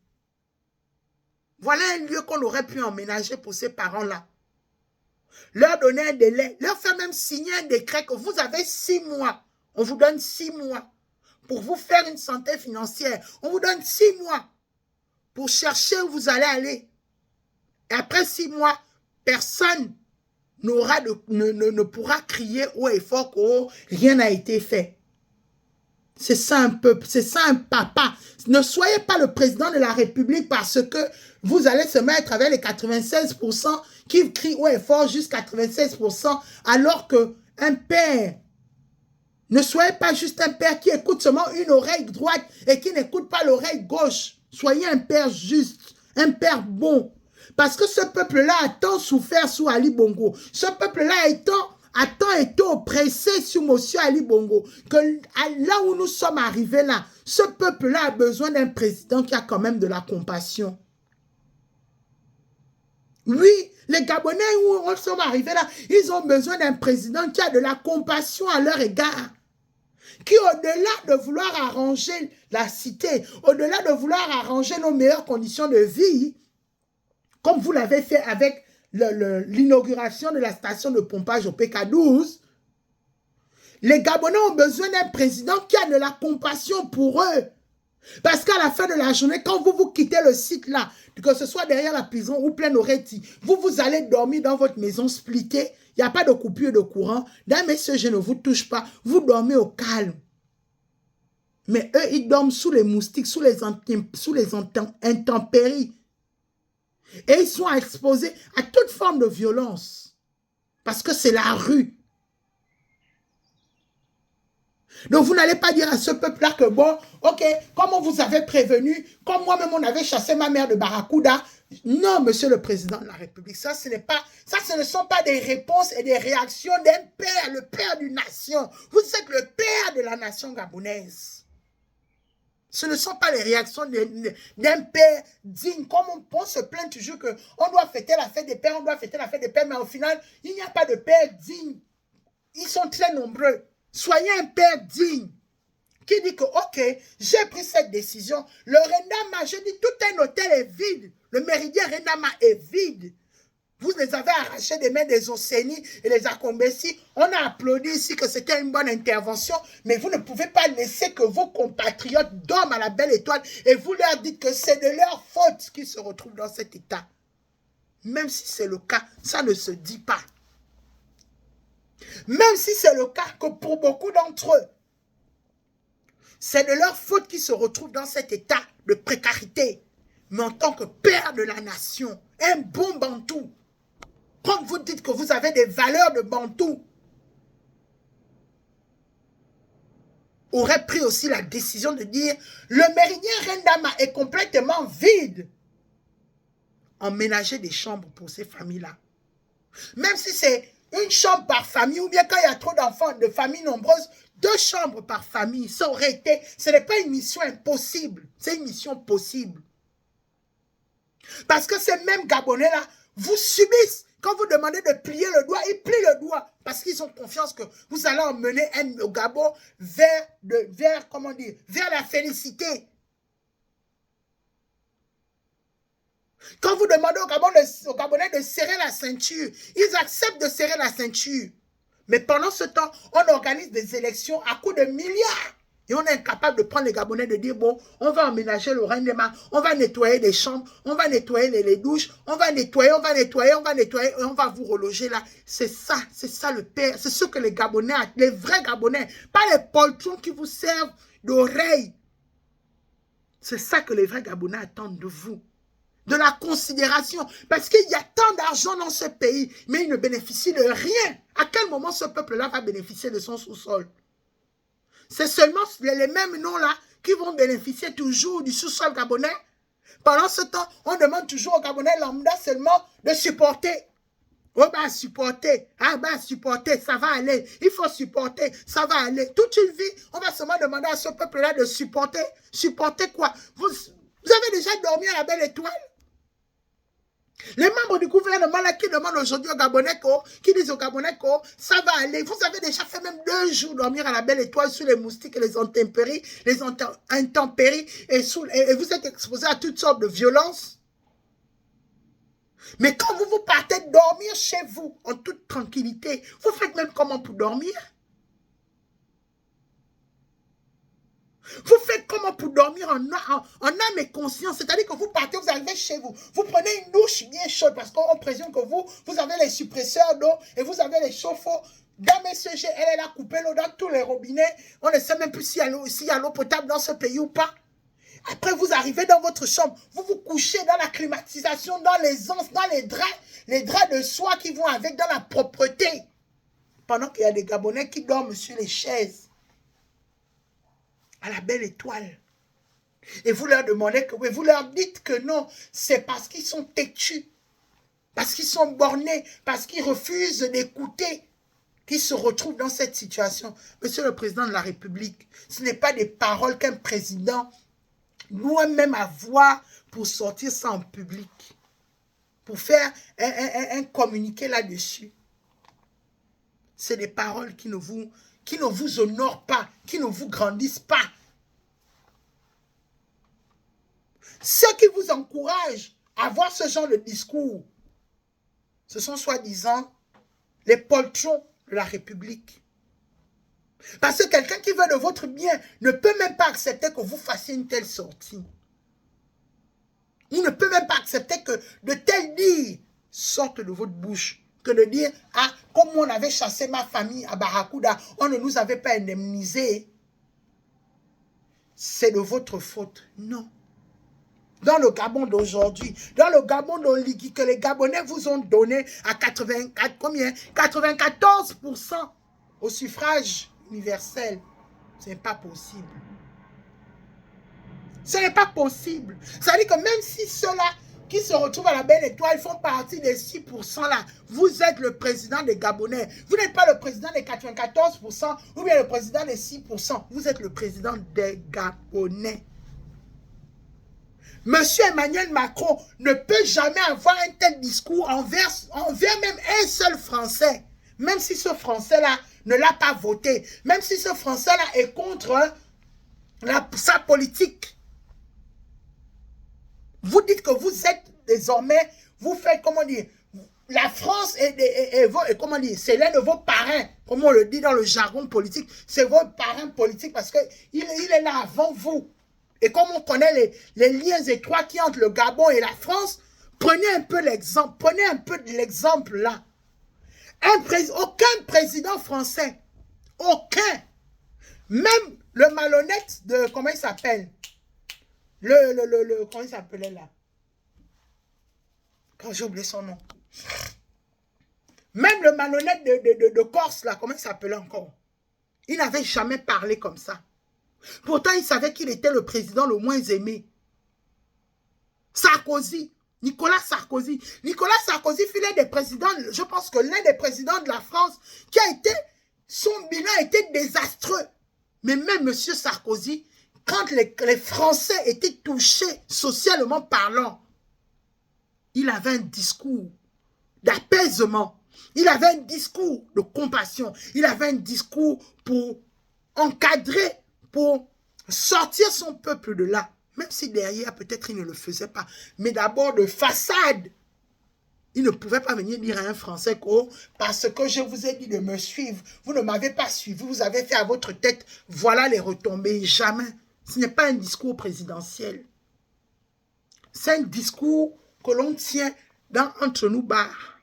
Voilà un lieu qu'on aurait pu emménager pour ces parents-là. Leur donner un délai, leur faire même signer un décret que vous avez 6 mois. On vous donne 6 mois pour vous faire une santé financière. On vous donne 6 mois pour chercher où vous allez aller. Et après 6 mois, personne ne pourra crier haut et fort que oh, rien n'a été fait. C'est ça un peuple, c'est ça un papa. Ne soyez pas le président de la République parce que vous allez se mettre avec les 96% qui crient haut et fort jusqu'à 96% alors qu'un père, ne soyez pas juste un père qui écoute seulement une oreille droite et qui n'écoute pas l'oreille gauche. Soyez un père juste, un père bon. Parce que ce peuple-là a tant souffert sous Ali Bongo. Ce peuple-là a tant été oppressé sur monsieur Ali Bongo. Que là où nous sommes arrivés là, ce peuple-là a besoin d'un président qui a quand même de la compassion. Oui, les Gabonais où nous sommes arrivés là, ils ont besoin d'un président qui a de la compassion à leur égard. Qui au-delà de vouloir arranger la cité, au-delà de vouloir arranger nos meilleures conditions de vie, comme vous l'avez fait avec l'inauguration de la station de pompage au PK12, les Gabonais ont besoin d'un président qui a de la compassion pour eux. Parce qu'à la fin de la journée, quand vous quittez le site là, que ce soit derrière la prison ou plein Oretti, vous allez dormir dans votre maison splittée, il n'y a pas de coupure de courant. D'un messieurs, je ne vous touche pas, vous dormez au calme. Mais eux, ils dorment sous les moustiques, sous les intempéries. Et ils sont exposés à toute forme de violence. Parce que c'est la rue. Donc vous n'allez pas dire à ce peuple-là que bon, ok, comme on vous avait prévenu, comme moi-même on avait chassé ma mère de Barracuda. Non, monsieur le président de la République, ça ce ne sont pas des réponses et des réactions d'un père, le père d'une nation. Vous êtes le père de la nation gabonaise. Ce ne sont pas les réactions d'un père digne. Comme on se plaint toujours qu'on doit fêter la fête des pères, on doit fêter la fête des pères, mais au final, il n'y a pas de père digne. Ils sont très nombreux. Soyez un père digne qui dit que, ok, j'ai pris cette décision. Le Rendama, je dis, tout un hôtel est vide. Le méridien Rendama est vide. Vous les avez arrachés des mains des Océanies et les Akombessi. On a applaudi ici que c'était une bonne intervention, mais vous ne pouvez pas laisser que vos compatriotes dorment à la belle étoile et vous leur dites que c'est de leur faute qu'ils se retrouvent dans cet état. Même si c'est le cas, ça ne se dit pas. Même si c'est le cas que pour beaucoup d'entre eux, c'est de leur faute qu'ils se retrouvent dans cet état de précarité. Mais en tant que père de la nation, un bon Bantou, quand vous dites que vous avez des valeurs de Bantou, aurait pris aussi la décision de dire le méridien Rendama est complètement vide. Emménager des chambres pour ces familles-là. Même si c'est une chambre par famille, ou bien quand il y a trop d'enfants, de familles nombreuses, 2 chambres par famille, ça aurait été, ce n'est pas une mission impossible, c'est une mission possible. Parce que ces mêmes Gabonais-là vous subissent. Quand vous demandez de plier le doigt, ils plient le doigt. Parce qu'ils ont confiance que vous allez emmener au Gabon vers, comment dire, vers la félicité. Quand vous demandez aux Gabonais de serrer la ceinture, ils acceptent de serrer la ceinture. Mais pendant ce temps, on organise des élections à coût de milliards. Et on est incapable de prendre les Gabonais de dire, bon, on va emménager le Rendema, on va nettoyer les chambres, on va nettoyer les douches, on va nettoyer, et on va vous reloger là. C'est ça le père, c'est ce que les Gabonais, les vrais Gabonais, pas les poltrons qui vous servent d'oreille. C'est ça que les vrais Gabonais attendent de vous. De la considération. Parce qu'il y a tant d'argent dans ce pays, mais il ne bénéficie de rien. À quel moment ce peuple-là va bénéficier de son sous-sol? C'est seulement les mêmes noms-là qui vont bénéficier toujours du sous-sol gabonais. Pendant ce temps, on demande toujours aux Gabonais lambda seulement de supporter. Oh bah supporter, ah bah supporter, ça va aller. Il faut supporter, ça va aller. Toute une vie, on va seulement demander à ce peuple-là de supporter. Supporter quoi? Vous avez déjà dormi à la belle étoile? Les membres du gouvernement là qui demandent aujourd'hui aux Gabonais, qui disent aux Gabonais que ça va aller. Vous avez déjà fait même 2 jours dormir à la belle étoile sous les moustiques et les intempéries, et vous êtes exposés à toutes sortes de violences. Mais quand vous partez dormir chez vous en toute tranquillité, vous faites même comment pour dormir? Vous faites comment pour dormir en âme et conscience? C'est-à-dire que vous partez, vous arrivez chez vous. Vous prenez une douche bien chaude parce qu'on présume que vous avez les suppresseurs d'eau et vous avez les chauffe-eau. Dame SG, elle a coupé l'eau dans tous les robinets. On ne sait même plus s'il y a l'eau potable dans ce pays ou pas. Après, vous arrivez dans votre chambre. Vous vous couchez dans la climatisation, dans les anses, dans les draps de soie qui vont avec, dans la propreté. Pendant qu'il y a des Gabonais qui dorment sur les chaises. À la belle étoile. Et vous leur demandez que, vous leur dites que non, c'est parce qu'ils sont têtus, parce qu'ils sont bornés, parce qu'ils refusent d'écouter, qu'ils se retrouvent dans cette situation. Monsieur le Président de la République, ce n'est pas des paroles qu'un président doit même avoir pour sortir ça en public, pour faire un communiqué là-dessus. C'est des paroles qui ne vous honorent pas, qui ne vous grandissent pas. Ceux qui vous encouragent à avoir ce genre de discours, ce sont soi-disant les poltrons de la République. Parce que quelqu'un qui veut de votre bien ne peut même pas accepter que vous fassiez une telle sortie. Il ne peut même pas accepter que de tels dires sortent de votre bouche. Que de dire, ah, comme on avait chassé ma famille à Barracuda, on ne nous avait pas indemnisé. C'est de votre faute. Non. Dans le Gabon d'aujourd'hui, dans le Gabon d'Oligui, que les Gabonais vous ont donné à 94% au suffrage universel, ce n'est pas possible. Ce n'est pas possible. Ça veut dire que même si ceux-là qui se retrouvent à la belle étoile font partie des 6% là, vous êtes le président des Gabonais. Vous n'êtes pas le président des 94% ou bien le président des 6%. Vous êtes le président des Gabonais. Monsieur Emmanuel Macron ne peut jamais avoir un tel discours envers même un seul Français. Même si ce Français-là ne l'a pas voté. Même si ce Français-là est contre sa politique. Vous dites que vous êtes désormais, vous faites, comment dire, la France est comment dire, c'est l'un de vos parrains, comme on le dit dans le jargon politique, c'est votre parrain politique parce qu'il est là avant vous. Et comme on connaît les liens étroits qui entre le Gabon et la France, prenez un peu de l'exemple là. Aucun président français, aucun, même le malhonnête de, comment il s'appelle, comment il s'appelait là, quand j'ai oublié son nom, même le malhonnête de Corse là, comment il s'appelait encore, il n'avait jamais parlé comme ça. Pourtant, il savait qu'il était le président le moins aimé. Sarkozy, Nicolas Sarkozy. Nicolas Sarkozy fut l'un des présidents, je pense que l'un des présidents de la France qui a été, son bilan a été désastreux. Mais même M. Sarkozy, quand les Français étaient touchés socialement parlant, il avait un discours d'apaisement. Il avait un discours de compassion. Il avait un discours pour encadrer, pour sortir son peuple de là. Même si derrière, peut-être il ne le faisait pas. Mais d'abord, de façade. Il ne pouvait pas venir dire à un Français que oh, parce que je vous ai dit de me suivre, vous ne m'avez pas suivi, vous avez fait à votre tête, voilà les retombées. Jamais. Ce n'est pas un discours présidentiel. C'est un discours que l'on tient entre nous bars,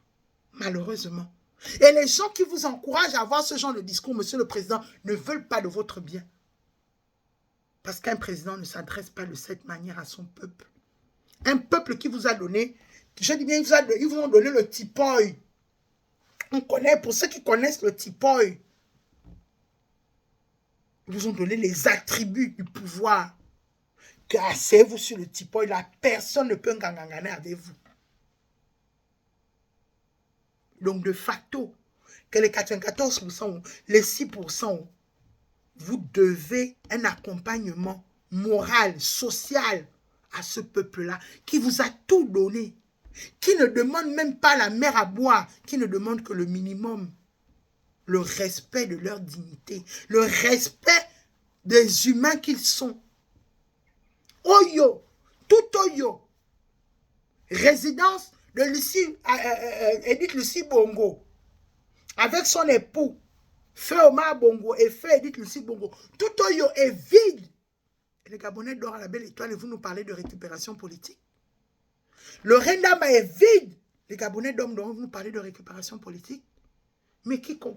malheureusement. Et les gens qui vous encouragent à avoir ce genre de discours, monsieur le président, ne veulent pas de votre bien. Parce qu'un président ne s'adresse pas de cette manière à son peuple. Un peuple qui vous a donné, je dis bien, ils vous ont donné le tipoy. On connaît, pour ceux qui connaissent le tipoy, ils vous ont donné les attributs du pouvoir. Que asseyez-vous sur le tipoy, là, personne ne peut ngangangana avec vous. Donc, de facto, que les 94%, les 6%, vous devez un accompagnement moral, social à ce peuple-là qui vous a tout donné, qui ne demande même pas la mer à boire, qui ne demande que le minimum, le respect de leur dignité, le respect des humains qu'ils sont. Oyo, tout Oyo, résidence de Edith Lucie Bongo, avec son époux, Feu Omar Bongo et Feu Edith Lucie Bongo. Tout Oyo est vide. Et les Gabonais dorment à la belle étoile et vous nous parlez de récupération politique. Le Rendama est vide. Les Gabonais dorment, vous nous parlez de récupération politique. Mais qui peut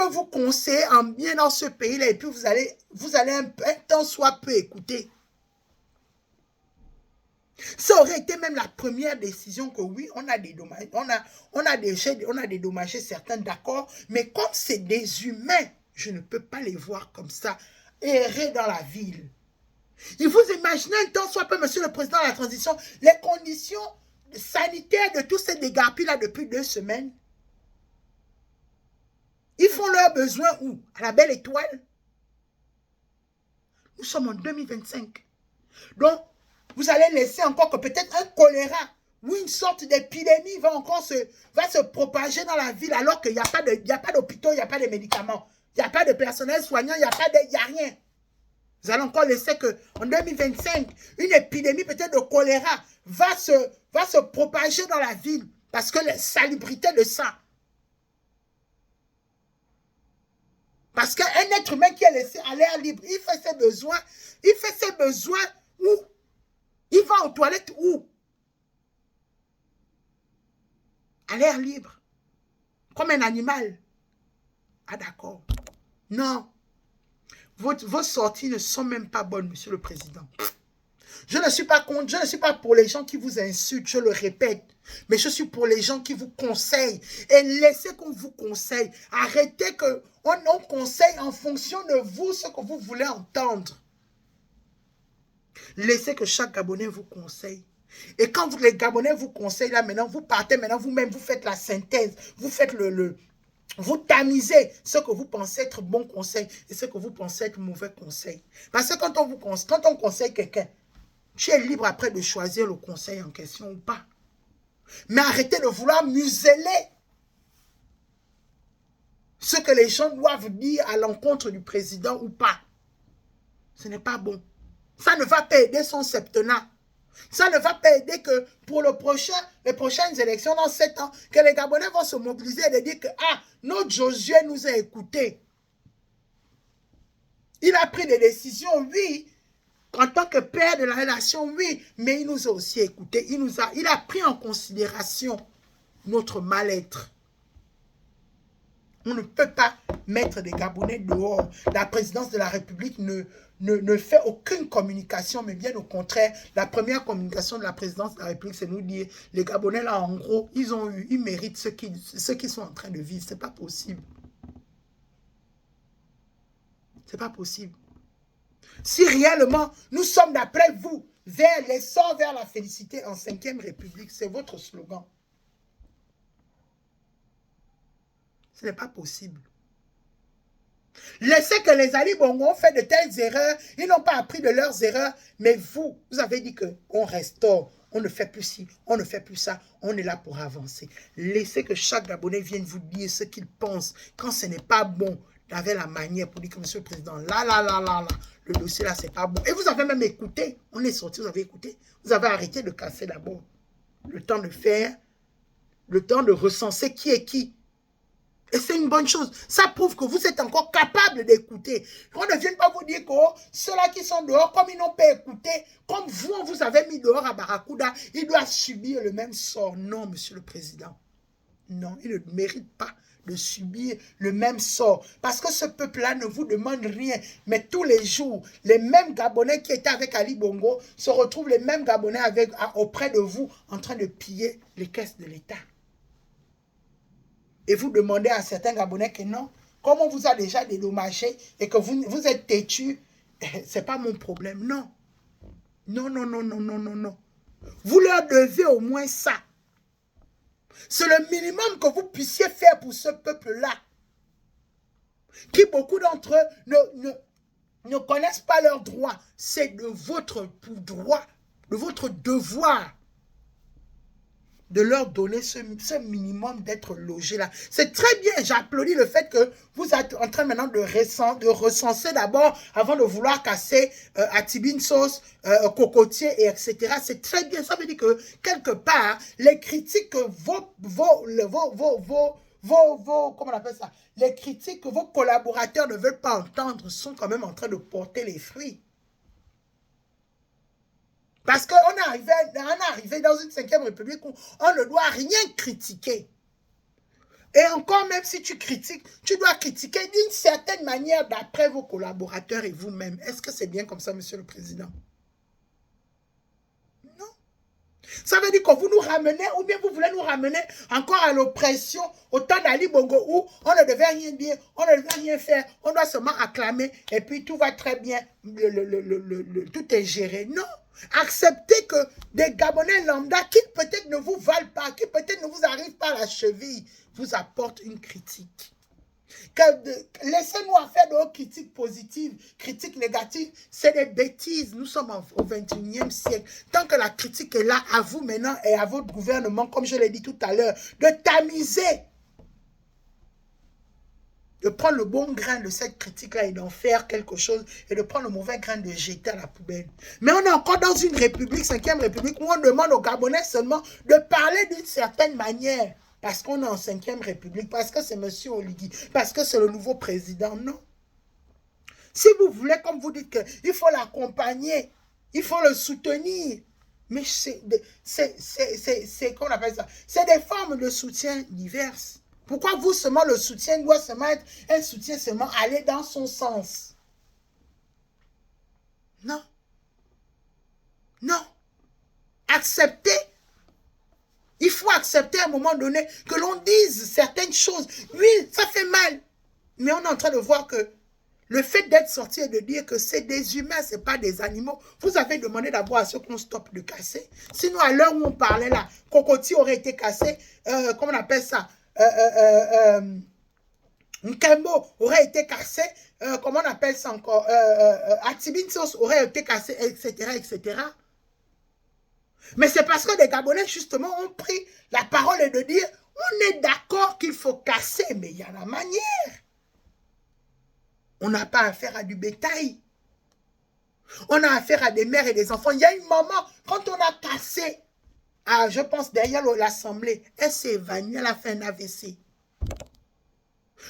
vous conseiller en bien dans ce pays-là et puis vous allez un temps soit peu écouter. Ça aurait été même la première décision que oui, on a dédommagé certains, d'accord, mais comme c'est des humains, je ne peux pas les voir comme ça, errer dans la ville. Et vous imaginez un temps soit peu, monsieur le président de la transition, les conditions sanitaires de tous ces dégarpis là depuis 2 semaines. Ils font leurs besoins où? À la belle étoile. Nous sommes en 2025. Donc, vous allez laisser encore que peut-être un choléra ou une sorte d'épidémie va se propager dans la ville alors qu'il n'y a pas d'hôpitaux, il n'y a pas de médicaments, il n'y a pas de personnel soignant, il n'y a rien. Vous allez encore laisser qu'en 2025, une épidémie peut-être de choléra va se propager dans la ville parce que la salubrité de ça. Parce qu'un être humain qui est laissé à l'air libre, il fait ses besoins où? Il va aux toilettes où? À l'air libre. Comme un animal. Ah d'accord. Non. Vos sorties ne sont même pas bonnes, monsieur le président. Je ne suis pas contre, je ne suis pas pour les gens qui vous insultent, je le répète. Mais je suis pour les gens qui vous conseillent. Et laissez qu'on vous conseille. Arrêtez qu'on conseille en fonction de vous ce que vous voulez entendre. Laissez que chaque Gabonais vous conseille. Et quand les Gabonais vous conseillent, là maintenant, vous partez, maintenant vous-même, vous faites la synthèse. Vous faites vous tamisez ce que vous pensez être bon conseil et ce que vous pensez être mauvais conseil. Parce que quand on conseille quelqu'un, tu es libre après de choisir le conseil en question ou pas. Mais arrêtez de vouloir museler ce que les gens doivent dire à l'encontre du président ou pas. Ce n'est pas bon. Ça ne va pas aider son septennat. Ça ne va pas aider que pour les prochaines élections dans 7 ans, que les Gabonais vont se mobiliser et dire que notre Josué nous a écoutés. Il a pris des décisions, oui, en tant que père de la nation, oui, mais il nous a aussi écoutés. Il a pris en considération notre mal-être. On ne peut pas mettre des Gabonais dehors. La présidence de la République ne fait aucune communication, mais bien au contraire, la première communication de la présidence de la République, c'est nous dire, les Gabonais là, en gros, ils méritent ce qu'ils sont en train de vivre. C'est pas possible. C'est pas possible. Si réellement, nous sommes d'après vous, vers l'essor, vers la félicité en 5e République, c'est votre slogan. Ce n'est pas possible. Laissez que les Ali Bongo ont fait de telles erreurs, ils n'ont pas appris de leurs erreurs, mais vous avez dit qu'on restaure, on ne fait plus ci, on ne fait plus ça, on est là pour avancer. Laissez que chaque Gabonais vienne vous dire ce qu'il pense, quand ce n'est pas bon, avec la manière pour dire que monsieur le président, là, le dossier là, c'est pas bon. Et vous avez même écouté, on est sorti, vous avez écouté, vous avez arrêté de casser d'abord. Le temps de faire, le temps de recenser qui est qui. Et c'est une bonne chose. Ça prouve que vous êtes encore capable d'écouter. On ne vient pas vous dire que ceux-là qui sont dehors, comme ils n'ont pas écouté, comme vous, on vous avez mis dehors à Barracuda, ils doivent subir le même sort. Non, monsieur le président. Non, ils ne méritent pas de subir le même sort. Parce que ce peuple-là ne vous demande rien. Mais tous les jours, les mêmes Gabonais qui étaient avec Ali Bongo se retrouvent les mêmes Gabonais auprès de vous en train de piller les caisses de l'État. Et vous demandez à certains Gabonais que non, comme on vous a déjà dédommagé et que vous êtes têtu, ce n'est pas mon problème. Non. Non. Vous leur devez au moins ça. C'est le minimum que vous puissiez faire pour ce peuple-là. Qui beaucoup d'entre eux ne connaissent pas leurs droits. C'est de votre droit, de votre devoir de leur donner ce minimum d'être logés là. C'est très bien, j'applaudis le fait que vous êtes en train maintenant de recenser d'abord avant de vouloir casser Atibine Sauce, Cocotier, et etc. C'est très bien, ça veut dire que quelque part, les critiques que comment on appelle ça? Les critiques que vos collaborateurs ne veulent pas entendre sont quand même en train de porter les fruits. Parce qu'on est arrivé dans une 5e République où on ne doit rien critiquer. Et encore, même si tu critiques, tu dois critiquer d'une certaine manière d'après vos collaborateurs et vous-même. Est-ce que c'est bien comme ça, monsieur le président? Non. Ça veut dire que vous nous ramenez, ou bien vous voulez nous ramener encore à l'oppression au temps d'Ali Bongo où on ne devait rien dire, on ne devait rien faire, on doit seulement acclamer et puis tout va très bien, tout est géré. Non. Acceptez que des Gabonais lambda qui peut-être ne vous valent pas, qui peut-être ne vous arrivent pas à la cheville, vous apportent une critique. Laissez-nous faire de critiques positives, critiques négatives, c'est des bêtises. Nous sommes au 21e siècle. Tant que la critique est là, à vous maintenant et à votre gouvernement, comme je l'ai dit tout à l'heure, de tamiser, de prendre le bon grain de cette critique-là et d'en faire quelque chose, et de prendre le mauvais grain de jeter à la poubelle. Mais on est encore dans une république, 5e République, où on demande aux Gabonais seulement de parler d'une certaine manière. Parce qu'on est en 5e République, parce que c'est M. Oligui, parce que c'est le nouveau président. Non. Si vous voulez, comme vous dites, qu'il faut l'accompagner, il faut le soutenir. Mais c'est qu'on appelle ça. C'est des formes de soutien diverses. Pourquoi vous seulement le soutien doit seulement être un soutien seulement aller dans son sens? Non. Non. Acceptez. Il faut accepter à un moment donné que l'on dise certaines choses. Oui, ça fait mal. Mais on est en train de voir que le fait d'être sorti et de dire que c'est des humains, ce n'est pas des animaux. Vous avez demandé d'abord à ceux qu'on stoppe de casser. Sinon, à l'heure où on parlait là, Cocotier aurait été cassé. Comment on appelle ça? Nkembo aurait été cassé. Comment on appelle ça encore? Atibine Sauce aurait été cassé, etc., etc. Mais c'est parce que les Gabonais, justement, ont pris la parole et de dire, on est d'accord qu'il faut casser, mais il y a la manière. On n'a pas affaire à du bétail. On a affaire à des mères et des enfants. Il y a une maman, quand on a cassé, je pense derrière l'Assemblée, elle s'est évanouie, elle a fait un AVC.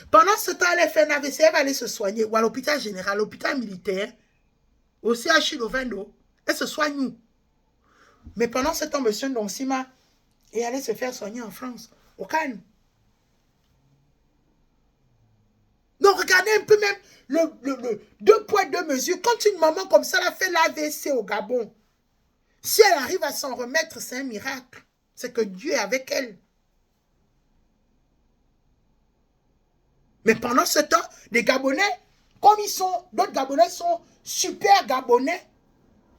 Pendant ce temps, elle a fait un AVC, elle va aller se soigner, ou à l'hôpital général, l'hôpital militaire, au CHU Lovendo, elle se soigne où? Mais pendant ce temps, M. Ndonsima est allé se faire soigner en France, au Cannes. Donc, regardez un peu même le 2 poids, 2 mesures. Quand une maman comme ça, elle a fait l'AVC au Gabon, si elle arrive à s'en remettre, c'est un miracle. C'est que Dieu est avec elle. Mais pendant ce temps, les Gabonais, comme ils sont, d'autres Gabonais sont super Gabonais,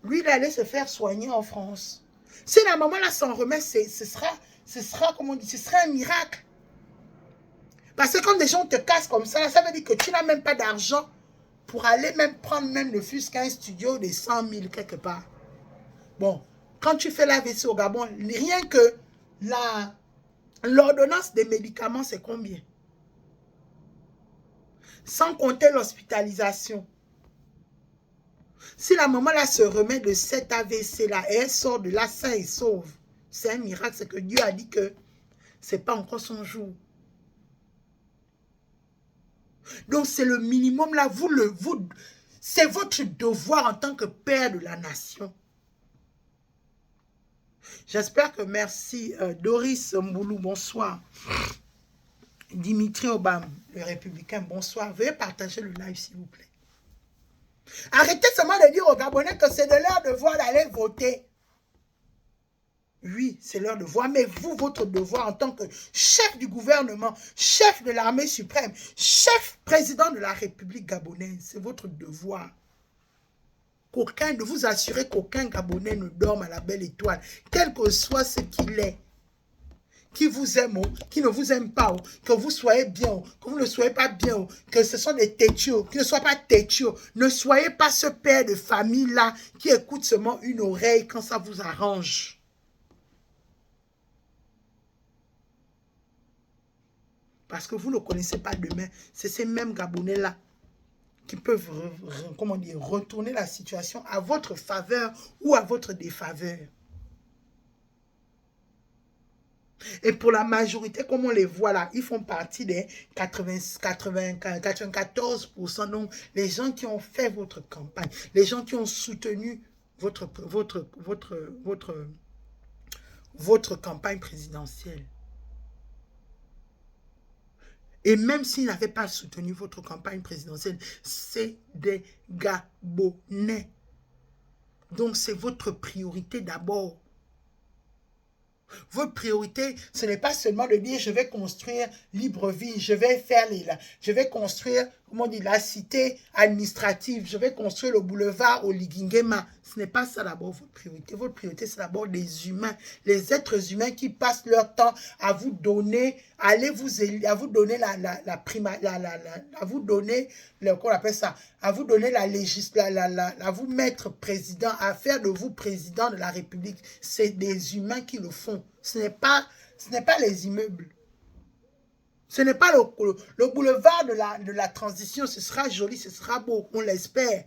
lui, il allait se faire soigner en France. Si la maman là s'en remet, ce sera, comment on dit, ce sera un miracle. Parce que quand des gens te cassent comme ça veut dire que tu n'as même pas d'argent pour aller même prendre même le fût qu'un studio de 100 000 quelque part. Bon, quand tu fais l'AVC au Gabon, rien que l'ordonnance des médicaments, c'est combien? Sans compter l'hospitalisation. Si la maman là se remet de cet AVC là et elle sort de là sain et sauve, c'est un miracle, c'est que Dieu a dit que c'est pas encore son jour. Donc c'est le minimum là, c'est votre devoir en tant que père de la nation. J'espère que merci Doris Mboulou, bonsoir. Dimitri Obam, le républicain, bonsoir. Veuillez partager le live s'il vous plaît. Arrêtez seulement de dire aux Gabonais que c'est de leur devoir d'aller voter. Oui, c'est leur devoir, mais vous, votre devoir en tant que chef du gouvernement, chef de l'armée suprême, chef président de la République gabonaise, c'est votre devoir. De vous assurer qu'aucun Gabonais ne dorme à la belle étoile, quel que soit ce qu'il est. Qui vous aime, qui ne vous aime pas, que vous soyez bien, que vous ne soyez pas bien, que ce sont des têtus, qui ne soient pas têtus. Ne soyez pas ce père de famille-là qui écoute seulement une oreille quand ça vous arrange. Parce que vous ne connaissez pas demain. C'est ces mêmes Gabonais-là qui peuvent, comment dire, retourner la situation à votre faveur ou à votre défaveur. Et pour la majorité, comme on les voit là, ils font partie des 94%. Donc, les gens qui ont fait votre campagne, les gens qui ont soutenu votre campagne présidentielle. Et même s'ils n'avaient pas soutenu votre campagne présidentielle, c'est des Gabonais. Donc, c'est votre priorité d'abord. Votre priorité, ce n'est pas seulement de dire je vais construire Libreville, je vais construire, comment on dit, la cité administrative, je vais construire le boulevard au Ligingema. Ce n'est pas ça d'abord votre priorité. Votre priorité, c'est d'abord les humains, les êtres humains qui passent leur temps à vous donner, à vous donner à vous donner, qu'on appelle ça, à vous donner à vous mettre président, à faire de vous président de la République. C'est des humains qui le font. Ce n'est pas les immeubles. Ce n'est pas le boulevard de la transition. Ce sera joli, ce sera beau, on l'espère.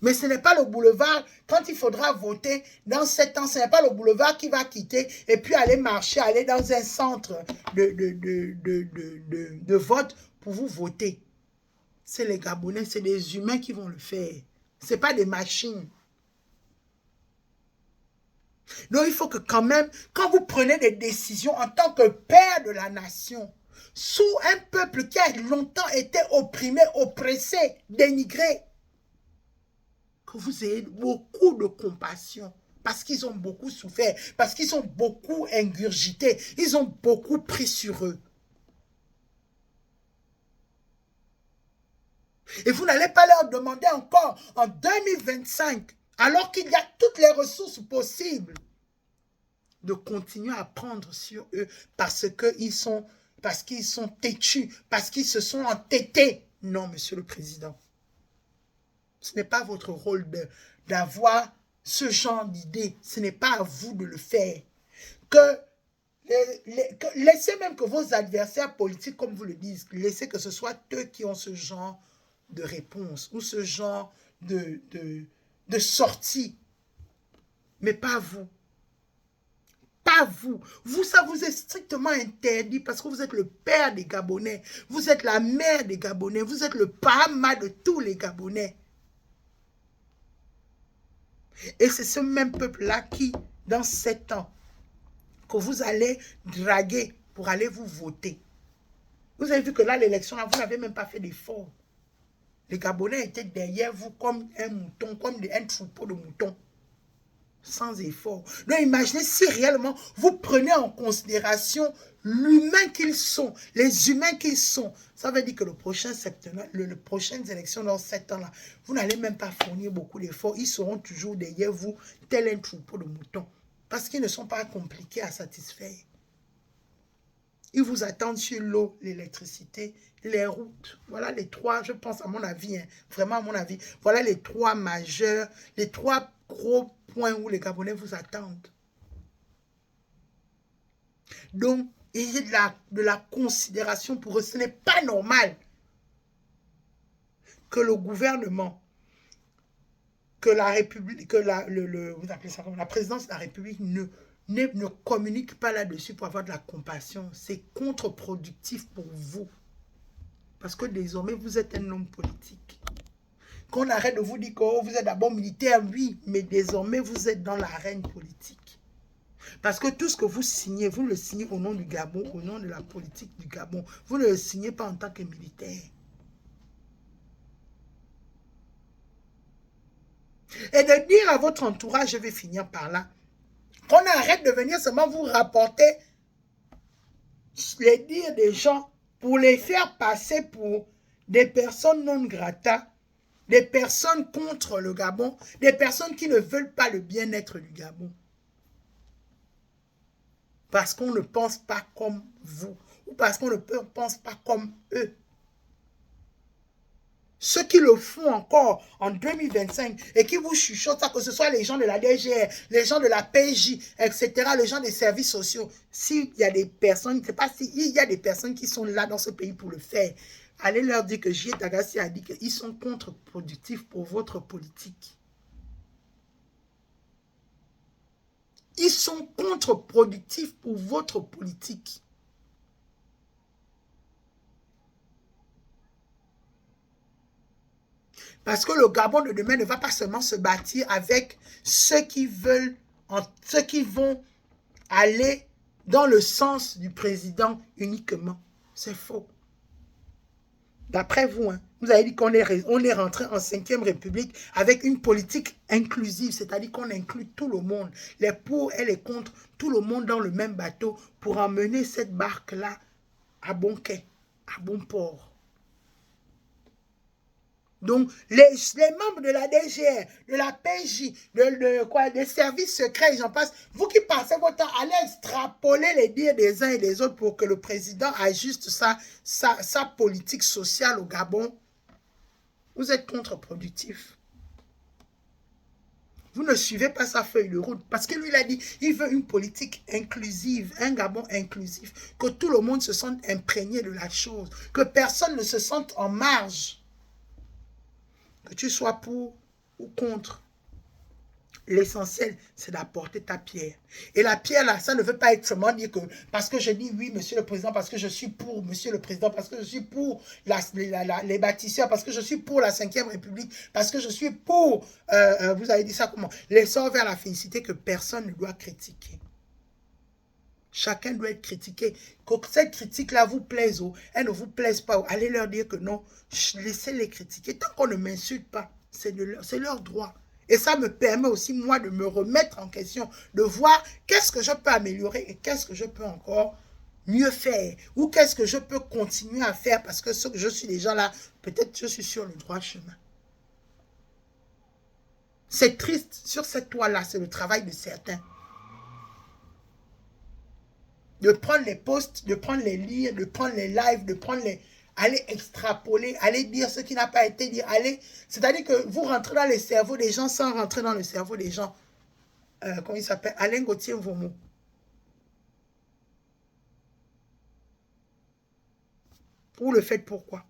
Mais ce n'est pas le boulevard, quand il faudra voter dans 7 ans, ce n'est pas le boulevard qui va quitter et puis aller marcher, aller dans un centre de vote pour vous voter. C'est les Gabonais, c'est des humains qui vont le faire. Ce n'est pas des machines. Donc il faut que quand même, quand vous prenez des décisions en tant que père de la nation, sous un peuple qui a longtemps été opprimé, oppressé, dénigré, que vous ayez beaucoup de compassion, parce qu'ils ont beaucoup souffert, parce qu'ils ont beaucoup ingurgité, ils ont beaucoup pris sur eux. Et vous n'allez pas leur demander encore en 2025, alors qu'il y a toutes les ressources possibles, de continuer à prendre sur eux parce qu'ils sont têtus, parce qu'ils se sont entêtés. Non, monsieur le président. Ce n'est pas votre rôle d'avoir ce genre d'idée. Ce n'est pas à vous de le faire. Laissez même que vos adversaires politiques, comme vous le dites, laissez que ce soit eux qui ont ce genre de réponse ou ce genre de de sortie. Mais pas vous. Pas vous. Vous, ça vous est strictement interdit parce que vous êtes le père des Gabonais. Vous êtes la mère des Gabonais. Vous êtes le Pahama de tous les Gabonais. Et c'est ce même peuple-là qui, dans 7 ans, que vous allez draguer pour aller vous voter. Vous avez vu que là, l'élection, vous n'avez même pas fait d'effort. Les Gabonais étaient derrière vous comme un mouton, comme un troupeau de moutons. Sans effort. Donc imaginez si réellement vous prenez en considération l'humain qu'ils sont, les humains qu'ils sont. Ça veut dire que le prochain septembre, les prochaines élections dans 7 ans-là, vous n'allez même pas fournir beaucoup d'efforts. Ils seront toujours derrière vous, tel un troupeau de moutons. Parce qu'ils ne sont pas compliqués à satisfaire. Ils vous attendent sur l'eau, l'électricité, les routes. Voilà les 3, je pense à mon avis, hein, vraiment à mon avis. Voilà les 3 majeurs, les 3 gros points où les Gabonais vous attendent. Donc, ayez de la considération pour eux. Ce n'est pas normal que le gouvernement, que la République, que vous appelez ça comme la présidence de la République ne communique pas là-dessus pour avoir de la compassion. C'est contre-productif pour vous. Parce que désormais, vous êtes un homme politique. Qu'on arrête de vous dire que oh, vous êtes d'abord militaire, oui, mais désormais, vous êtes dans l'arène politique. Parce que tout ce que vous signez, vous le signez au nom du Gabon, au nom de la politique du Gabon. Vous ne le signez pas en tant que militaire. Et de dire à votre entourage, je vais finir par là, qu'on arrête de venir seulement vous rapporter les dires des gens pour les faire passer pour des personnes non grata, des personnes contre le Gabon, des personnes qui ne veulent pas le bien-être du Gabon. Parce qu'on ne pense pas comme vous, ou parce qu'on ne pense pas comme eux. Ceux qui le font encore en 2025 et qui vous chuchotent ça, que ce soit les gens de la DGR, les gens de la PJ, etc., les gens des services sociaux, s'il y a des personnes, je ne sais pas s'il y a des personnes qui sont là dans ce pays pour le faire, allez leur dire que J. Tagassi a dit qu'ils sont contre-productifs pour votre politique. Ils sont contre-productifs pour votre politique. Parce que le Gabon de demain ne va pas seulement se bâtir avec ceux qui veulent, ceux qui vont aller dans le sens du président uniquement. C'est faux. D'après vous, hein, vous avez dit qu'on est rentré en 5e République avec une politique inclusive, c'est-à-dire qu'on inclut tout le monde, les pour et les contre, tout le monde dans le même bateau pour emmener cette barque-là à bon quai, à bon port. Donc, les membres de la DGR, de la PJ, des services secrets, j'en passe, vous qui passez votre temps, allez extrapoler les dires des uns et des autres pour que le président ajuste sa politique sociale au Gabon. Vous êtes contre-productif. Vous ne suivez pas sa feuille de route. Parce que lui, il a dit, il veut une politique inclusive, un Gabon inclusif, que tout le monde se sente imprégné de la chose, que personne ne se sente en marge. Que tu sois pour ou contre. L'essentiel, c'est d'apporter ta pierre. Et la pierre, là, ça ne veut pas être seulement dire que parce que je dis oui, monsieur le président, parce que je suis pour monsieur le président, parce que je suis pour les bâtisseurs, parce que je suis pour la 5e République, parce que je suis pour, vous avez dit ça comment? L'essor vers la félicité que personne ne doit critiquer. Chacun doit être critiqué. Que cette critique-là vous plaise ou elle ne vous plaise pas, allez leur dire que non, laissez-les critiquer. Tant qu'on ne m'insulte pas, c'est leur droit. Et ça me permet aussi, moi, de me remettre en question, de voir qu'est-ce que je peux améliorer et qu'est-ce que je peux encore mieux faire. Ou qu'est-ce que je peux continuer à faire parce que ce que je suis déjà là, peut-être je suis sur le droit chemin. C'est triste, sur cette toile-là, c'est le travail de certains. De prendre les posts, de prendre les lire, de prendre les lives, de prendre les... Aller extrapoler, aller dire ce qui n'a pas été dit, c'est-à-dire que vous rentrez dans les cerveaux des gens sans rentrer dans le cerveau des gens. Comment il s'appelle? Alain Gauthier Vomo. Vous le faites pourquoi?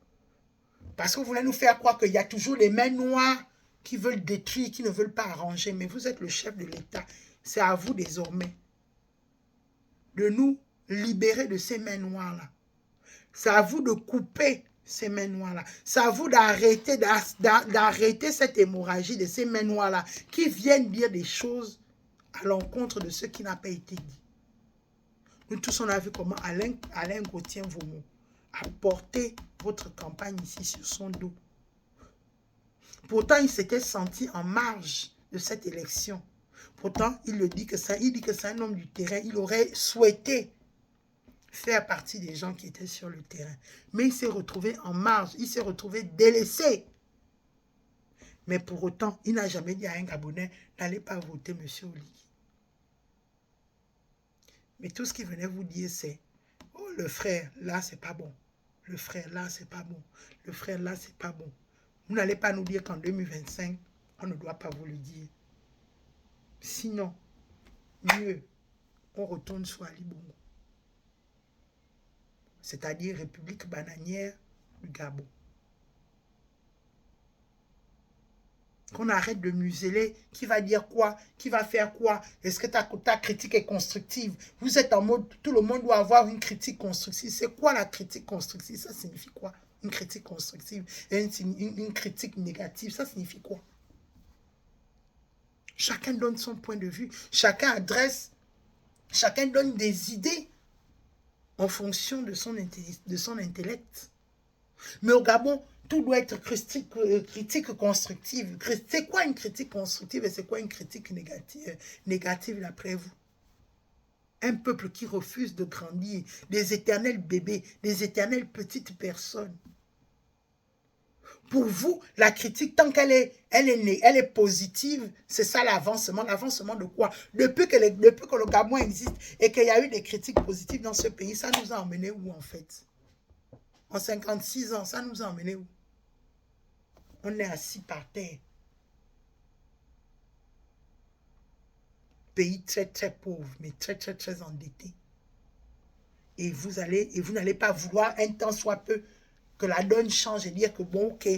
Parce que vous voulez nous faire croire qu'il y a toujours les mains noires qui veulent détruire, qui ne veulent pas arranger. Mais vous êtes le chef de l'État. C'est à vous désormais de nous libérer de ces mains noires-là. C'est à vous de couper ces mains noires-là. C'est à vous d'arrêter cette hémorragie de ces mains noires-là qui viennent dire des choses à l'encontre de ce qui n'a pas été dit. Nous tous, on a vu comment Alain Gauthier-Mvomo a porté votre campagne ici sur son dos. Pourtant, il s'était senti en marge de cette élection. Pourtant, il dit que c'est un homme du terrain. Il aurait souhaité faire partie des gens qui étaient sur le terrain. Mais il s'est retrouvé en marge. Il s'est retrouvé délaissé. Mais pour autant, il n'a jamais dit à un Gabonais, n'allez pas voter M. Oligui. Mais tout ce qu'il venait vous dire, c'est, oh, le frère, là, c'est pas bon. Le frère, là, c'est pas bon. Le frère, là, c'est pas bon. Vous n'allez pas nous dire qu'en 2025, on ne doit pas vous le dire. Sinon, mieux, on retourne sur Ali Bongo. C'est-à-dire République bananière du Gabon. Qu'on arrête de museler. Qui va dire quoi? Qui va faire quoi? Est-ce que ta critique est constructive? Vous êtes en mode, tout le monde doit avoir une critique constructive. C'est quoi la critique constructive? Ça signifie quoi? Une critique constructive et une critique négative, ça signifie quoi? Chacun donne son point de vue. Chacun donne des idées en fonction de son intellect. Mais au Gabon, tout doit être critique constructive. C'est quoi une critique constructive et c'est quoi une critique négative d'après vous? Un peuple qui refuse de grandir, des éternels bébés, des éternelles petites personnes. Pour vous, la critique, tant qu'elle est positive, c'est ça l'avancement. L'avancement de quoi? Depuis que le Gabon existe et qu'il y a eu des critiques positives dans ce pays, ça nous a emmené où en fait? En 56 ans, ça nous a emmené où? On est assis par terre. Pays très très pauvre, mais très très très endetté. Et vous n'allez pas vouloir un temps soit peu que la donne change et dire que bon, ok,